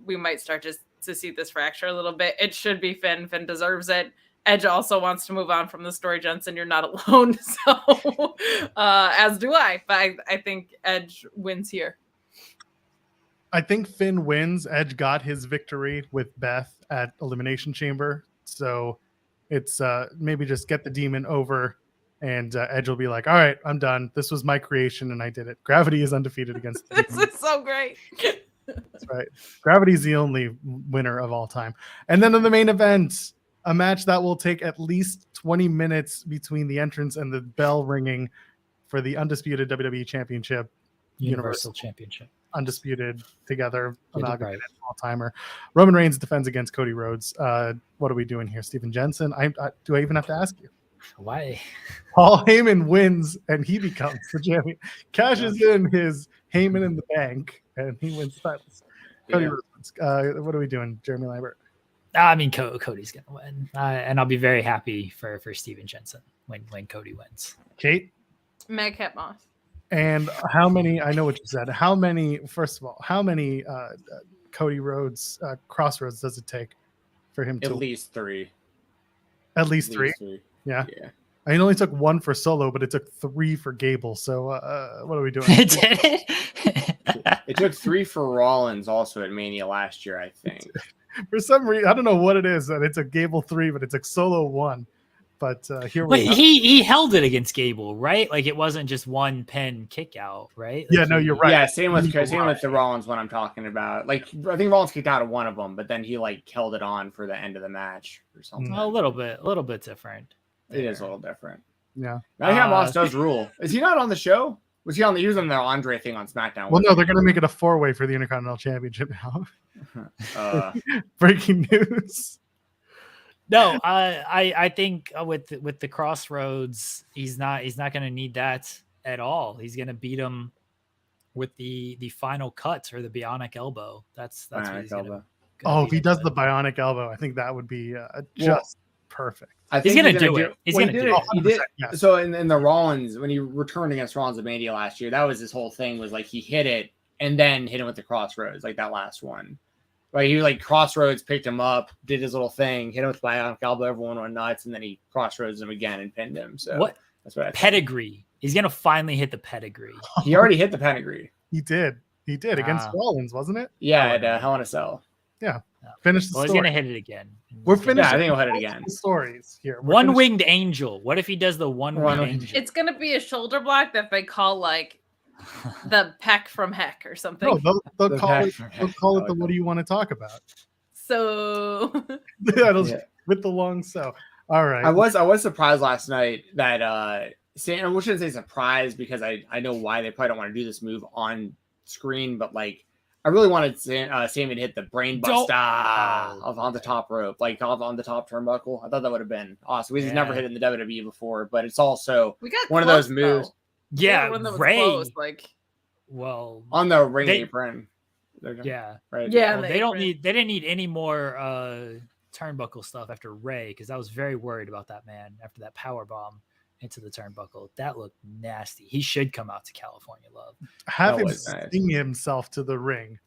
B: we might start to see this fracture a little bit. It should be Finn. Finn deserves it. Edge also wants to move on from the story, Jensen. You're not alone. So as do I. But I think Edge wins here.
A: I think Finn wins. Edge got his victory with Beth at Elimination Chamber. So it's maybe just get the Demon over and Edge will be like, all right, I'm done. This was my creation and I did it. Gravity is undefeated against the
B: This
A: Demon.
B: is so great.
A: That's right. Gravity is the only winner of all time. And then in the main event, a match that will take at least 20 minutes between the entrance and the bell ringing for the undisputed WWE Championship.
C: Universal Championship.
A: Undisputed together, amalgamated all-timer. Roman Reigns defends against Cody Rhodes. What are we doing here, Steven Jensen? Do I even have to ask you?
C: Why?
A: Paul Heyman wins, and he becomes the champion. Cashes in his Heyman in the bank, and he wins titles. Cody Rhodes. What are we doing, Jeremy Lambert?
C: I mean, Cody's going to win, and How very happy for Steven Jensen when Cody wins.
A: Kate?
B: Madcap Moss.
A: And how many, I know what you said, how many Cody Rhodes crossroads does it take for him to?
D: At least three.
A: At least three? Yeah. I mean, it only took one for Solo, but it took 3 for Gable. So what are we doing?
D: It took 3 for Rollins also at Mania last year, I think.
A: For some reason, I don't know what it is, that it took Gable 3, but it took Solo 1. But here we go.
C: He held it against Gable, right? Like it wasn't just one pin kick out, right? Like
A: you're right.
D: Yeah, same with the Rollins one I'm talking about. Like I think Rollins kicked out of one of them, but then he like held it on for the end of the match or something.
C: A little bit different.
D: It is a little different.
A: Yeah.
D: Madcap Moss does rule. Is he not on the show? Was he on the Andre thing on SmackDown?
A: Well, no, they're going to make it a 4-way for the Intercontinental Championship now. Breaking news.
C: No, I think with the Crossroads, he's not going to need that at all. He's going to beat him with the final cuts or the bionic elbow. That's what he's gonna
A: if he does the bionic elbow, I think that would be just perfect.
D: I think
C: he's gonna do it. He's gonna do it.
D: He did.
A: Yes.
D: So in the Rollins, when he returned against Rollins at Mania last year, that was his whole thing, was like he hit it and then hit him with the crossroads, like that last one. Right, he like crossroads, picked him up, did his little thing, hit him with bionic elbow, everyone went nuts, and then he crossroads him again and pinned him. So that's what I think.
C: Pedigree. He's gonna finally hit the pedigree.
D: He already hit the pedigree.
A: He did against Rollins, wasn't it?
D: Yeah, at Hell in a Cell.
A: Yeah. Finish the story.
C: He's gonna hit it again.
A: We're finishing.
D: Yeah, I think he'll hit it again.
A: Stories here.
C: One-winged angel. What if he does the one-winged angel?
B: It's gonna be a shoulder block that they call like the peck from heck or something.
A: No, they'll call it the what do you want to talk about?
B: So
A: with the long so. All right.
D: I was surprised last night that I shouldn't say surprised because I know why they probably don't want to do this move on screen, but like I really wanted Sami to hit the brain buster on the top rope, like on the top turnbuckle. I thought that would have been awesome. He's never hit it in the WWE before, but it's also one of those moves.
C: Yeah,
B: Ray.
C: Close,
D: on the ring apron.
C: Yeah,
D: right.
C: Yeah, they didn't need any more turnbuckle stuff after Ray, because I was very worried about that man after that power bomb into the turnbuckle. That looked nasty. He should come out to California Love.
A: Have him sting himself to the ring.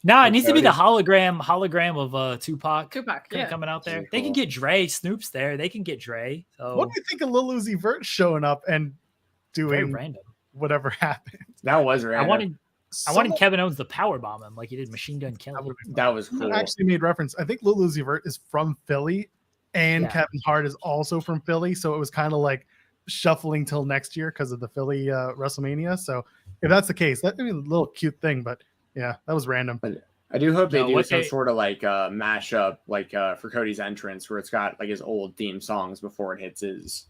C: No, it needs to be the hologram of Tupac coming out there.
D: Cool.
C: They can get Dre. Snoop's there. They can get Dre. So
A: what do you think of Lil Uzi Vert showing up and doing
C: random
A: whatever happened?
D: That was random.
C: I wanted Kevin Owens to power bomb him like he did Machine Gun Kelly.
D: That was cool.
A: I actually made reference. I think Lil Uzi Vert is from Philly, and Kevin Hart is also from Philly, so it was kind of like shuffling till next year because of the Philly WrestleMania. So if that's the case, that'd be a little cute thing. But yeah, that was random.
D: But I do hope they do some sort of like mashup, like for Cody's entrance, where it's got like his old theme songs before it hits his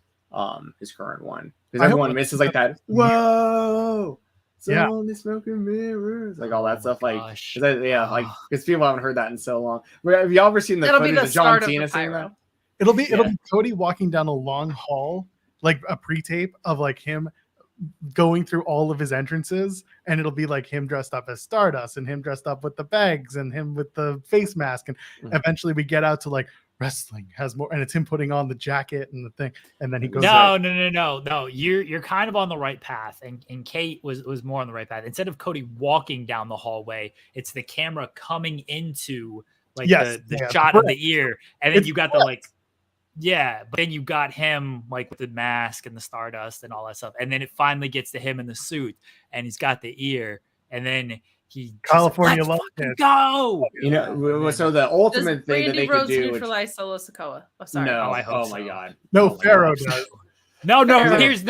D: current one, because everyone misses like that. Whoa. Only smoking mirrors, like all that stuff, like because people haven't heard that in so long. Have you ever seen the footage of John Cena saying that?
A: It'll be Cody walking down a long hall, like a pre-tape of like him going through all of his entrances, and it'll be like him dressed up as Stardust and him dressed up with the bags and him with the face mask, and eventually we get out to like wrestling has more, and it's him putting on the jacket and the thing, and then he goes
C: no, you're kind of on the right path, and Kate was more on the right path. Instead of Cody walking down the hallway, it's the camera coming into like the shot of the ear, and then you got but then you got him like with the mask and the Stardust and all that stuff, and then it finally gets to him in the suit, and he's got the ear, and then
A: California Love
C: go.
D: You know, so the ultimate thing that they could do.
B: Neutralize Solo Sikoa. Oh, sorry.
D: No,
C: I hope
D: my God.
A: No, Pharaoh does.
C: No. Here's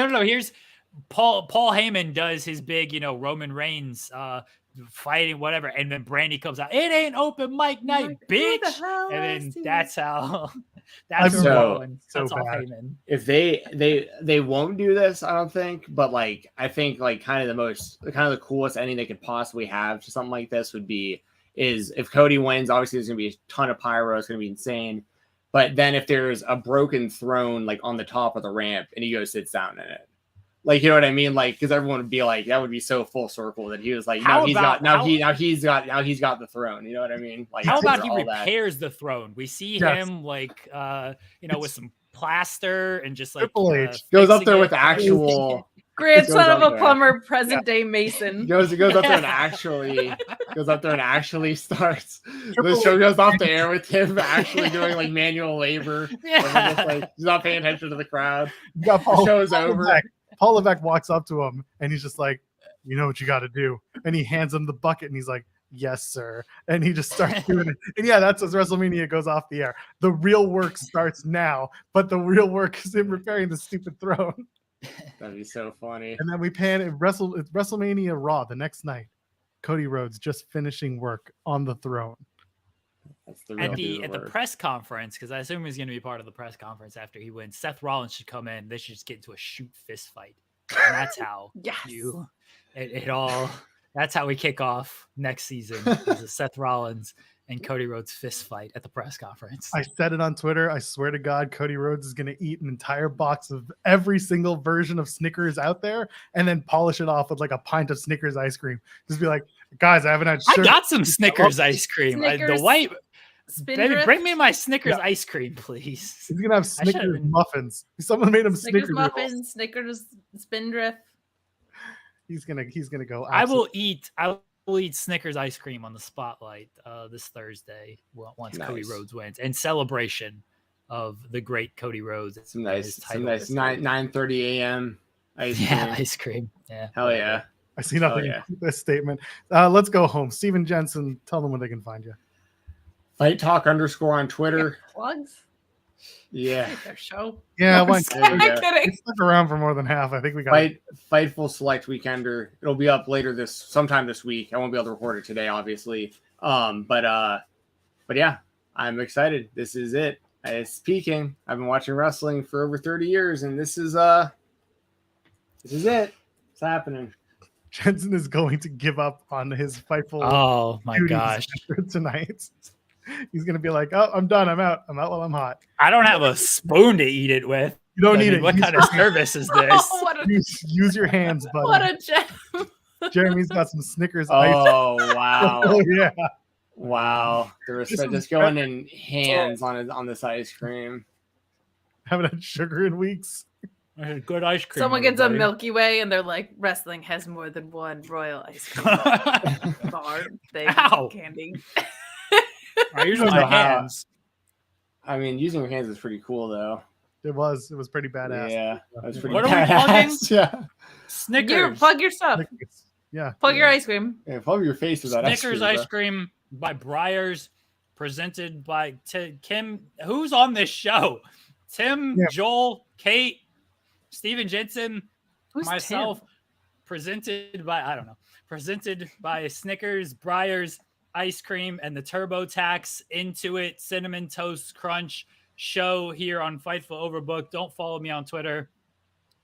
C: Paul Heyman does his big, Roman Reigns fighting whatever, and then Brandy comes out. It ain't open mic night, bitch. And then that's how. That's all Heyman.
D: If they won't do this, I don't think. But like, I think like kind of the coolest ending they could possibly have to something like this is if Cody wins. Obviously, there's gonna be a ton of pyro. It's gonna be insane. But then if there's a broken throne like on the top of the ramp, and he goes sits down in it. Like, you know what I mean? Like, because everyone would be like, that would be so full circle that he was like, now he's got the throne. You know what I mean? Like,
C: how about he repairs the throne? We see him like, with some plaster and just like
D: goes up there with actual
B: grandson of a plumber, present day Mason.
D: Goes up there and actually starts. The show goes off the air with him actually doing like manual labor.
C: Yeah,
D: he's not paying attention to the crowd.
A: The
D: show's over.
A: Paul Levesque walks up to him and he's just like, you know what you got to do. And he hands him the bucket and he's like, yes, sir. And he just starts doing it. And yeah, that's as WrestleMania goes off the air. The real work starts now, but the real work is him repairing the stupid throne.
D: That'd be so funny.
A: And then we pan at WrestleMania Raw the next night. Cody Rhodes just finishing work on the throne.
C: At the press conference, because I assume he's going to be part of the press conference after he wins, Seth Rollins should come in. They should just get into a shoot fist fight. And that's how that's how we kick off next season. Is Seth Rollins and Cody Rhodes fist fight at the press conference.
A: I said it on Twitter. I swear to God, Cody Rhodes is going to eat an entire box of every single version of Snickers out there and then polish it off with like a pint of Snickers ice cream. Just be like, guys, I haven't had sugar.
C: I got some Snickers ice cream.
B: Snickers,
C: the white. Baby,
B: Spindrift.
C: bring me my Snickers ice cream, please.
A: He's going to have Snickers muffins. Someone made him
B: Snickers
A: Snickers
B: muffins, Snickers Spindrift.
A: He's gonna go.
C: I will eat Snickers ice cream on the spotlight this Thursday once Cody Rhodes wins in celebration of the great Cody Rhodes.
D: Some nice 9:30 a.m. ice cream.
C: Yeah, ice cream. Yeah.
D: Hell yeah.
A: I see nothing in this statement. Let's go home. Steven Jensen, tell them where they can find you.
D: Fight Talk _ on Twitter.
B: Plugs.
D: Yeah.
B: Their show.
A: Yeah,
B: I'm kidding.
A: Stuck around for more than half. I think we got
D: Fightful Select Weekender. It'll be up later sometime this week. I won't be able to record it today, obviously. But yeah, I'm excited. This is it. It's peaking. I've been watching wrestling for over 30 years, and this is it. It's happening.
A: Jensen is going to give up on his Fightful.
C: Oh my gosh!
A: Tonight. He's gonna be like, "Oh, I'm done. I'm out. I'm out while I'm hot."
C: I don't have a spoon to eat it with.
A: You don't need it.
C: What kind of service is this?
A: Use your hands, buddy.
B: What a gem!
A: Jeremy's got some Snickers.
D: Oh wow!
A: Oh yeah!
D: Wow! The respect just going in hands on this ice cream.
A: Haven't had sugar in weeks.
C: Good ice cream.
B: Someone gets a Milky Way and they're like, wrestling has more than one royal ice cream bar thing.
C: Ow.
B: Candy.
C: I use my hands.
D: I mean, using your hands is pretty cool, though.
A: It was pretty badass.
D: Yeah, that was pretty
C: what
D: badass.
C: Are we plugging?
D: Yeah,
C: Snickers.
B: Plug your stuff.
A: Snickers. Yeah,
B: plug your ice cream.
D: Yeah, plug your face with that
C: Snickers ice cream by Briars, presented by Kim. Who's on this show? Tim, Joel, Kate, Steven Jensen,
B: Who's
C: myself.
B: Tim?
C: Presented by Snickers, Briars, ice cream, and the TurboTax Into It Cinnamon Toast Crunch show here on Fightful Overbooked. Don't follow me on Twitter.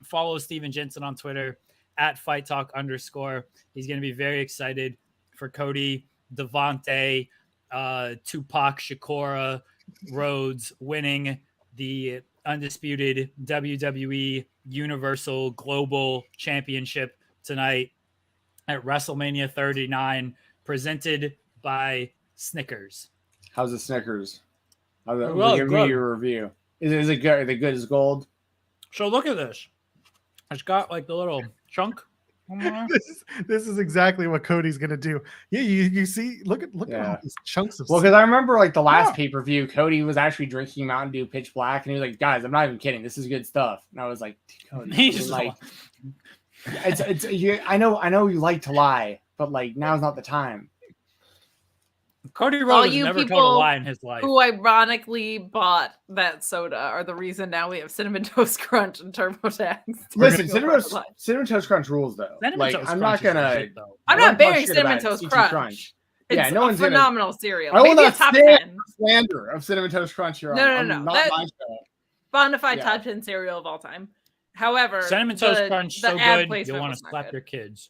C: Follow Steven Jensen on Twitter at Fight Talk _. He's going to be very excited for Cody, Devontae, Tupac Shakur Rhodes winning the undisputed WWE Universal Global Championship tonight at WrestleMania 39, presented by Snickers.
D: How's the Snickers? Give
C: good.
D: me your review. Is it good? Are they good as gold?
C: So look at this. It's got like the little chunk.
A: This is exactly what Cody's gonna do. Yeah, you see, look at all these chunks of.
D: Well, because I remember like the last pay-per-view, Cody was actually drinking Mountain Dew Pitch Black, and he was like, "Guys, I'm not even kidding. This is good stuff." And I was like, "Cody,
C: He's
D: like, I know you like to lie, but like now's not the time."
C: Cody Rhodes has never told a lie in his life.
B: Who ironically bought that soda are the reason now we have Cinnamon Toast Crunch and TurboTax.
D: Listen, Cinnamon Toast Crunch rules though. I'm not
B: bearing Cinnamon Toast Crunch. It's no one's phenomenal cereal.
D: I will
B: Maybe
D: not
B: a top
D: stand
B: 10
D: slander of Cinnamon Toast Crunch here.
B: No.
D: Not my show.
B: Bonafide top 10 cereal of all time. However,
C: Cinnamon Toast Crunch so good you'll want to slap your kids.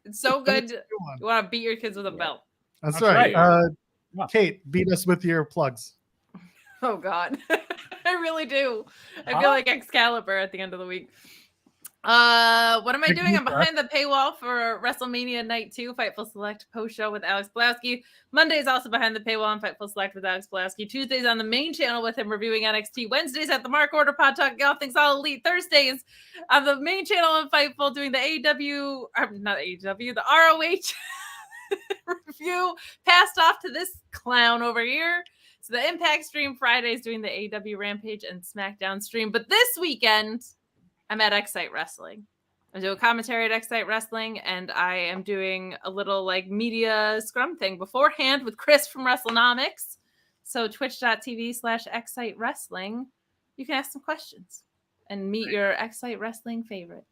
B: It's so good you want to beat your kids with a belt.
A: That's right. Kate, beat us with your plugs.
B: Oh God, I really do. I feel like Excalibur at the end of the week. What am I doing? I'm behind the paywall for WrestleMania Night 2, Fightful Select post show with Alex Blowski. Monday's also behind the paywall on Fightful Select with Alex Blowski. Tuesdays on the main channel with him reviewing NXT. Wednesdays at the Mark Order Pod talking all things all elite. Thursdays on the main channel on Fightful doing the the ROH review passed off to this clown over here. So the Impact stream Fridays doing the AEW Rampage and SmackDown stream. But this weekend, I'm at Excite Wrestling. I'm doing commentary at Excite Wrestling, and I am doing a little like media scrum thing beforehand with Chris from WrestleNomics. So twitch.tv/Excite Wrestling. You can ask some questions and meet your Excite Wrestling favorites.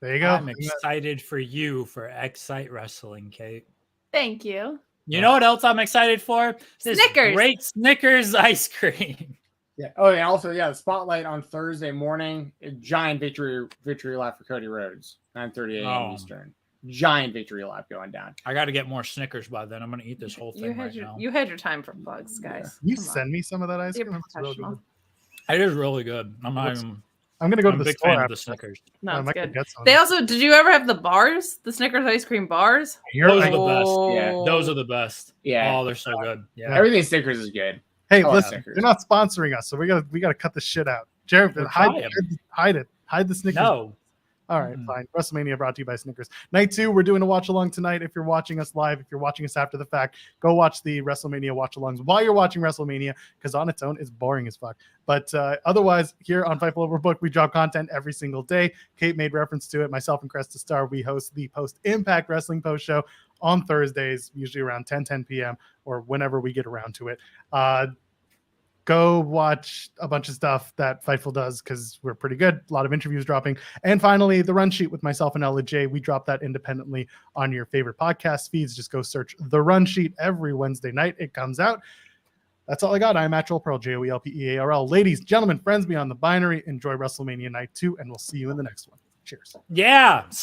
A: There you go.
C: I'm excited for you for Excite Wrestling, Kate.
B: Thank you.
C: You know what else I'm excited for? This
B: Snickers.
C: Great Snickers ice cream.
D: Yeah. Oh, and also, the spotlight on Thursday morning. A giant victory lap for Cody Rhodes. 9:30 a.m. Eastern. giant victory lap going down.
C: I got to get more Snickers by then. I'm going to eat this whole thing right now.
B: You had your time for plugs, guys.
A: You
B: Come on.
A: send me some of that ice
B: You're
A: cream. It's real
B: professional.
A: good.
C: It is really good. I'm not even.
A: I'm gonna go
C: I'm
A: to
C: a
A: the
C: big
A: store
C: fan of
A: after
C: the Snickers.
B: No,
A: I
B: it's
A: might go
B: good.
A: get some.
B: They also, did you ever have the bars? The Snickers ice cream bars?
C: Those are the best.
D: Yeah.
C: Those are the best.
D: Yeah.
C: Oh, they're so good. Yeah.
D: Everything Snickers is good.
A: Hey,
D: I like
A: listen,
D: Snickers.
A: they're not sponsoring us, so we gotta cut this shit out. Jared,
C: We'll
A: hide
C: try 'em.
A: it. Hide the Snickers.
C: No.
A: All right, fine. WrestleMania brought to you by Snickers. Night 2, we're doing a watch along tonight. If you're watching us live, if you're watching us after the fact, go watch the WrestleMania watch alongs while you're watching WrestleMania, because on its own, it's boring as fuck. But otherwise, here on Fightful Overbooked, we drop content every single day. Kate made reference to it. Myself and Cresta Star, we host the post-Impact Wrestling post show on Thursdays, usually around 10 p.m. or whenever we get around to it. Go watch a bunch of stuff that Fightful does because we're pretty good. A lot of interviews dropping. And finally, the run sheet with myself and Ella J. We drop that independently on your favorite podcast feeds. Just go search the run sheet every Wednesday night. It comes out. That's all I got. I'm Actual Pearl, JOELPEARL. Ladies, gentlemen, friends beyond the binary, enjoy WrestleMania Night 2, and we'll see you in the next one. Cheers.
C: Yeah.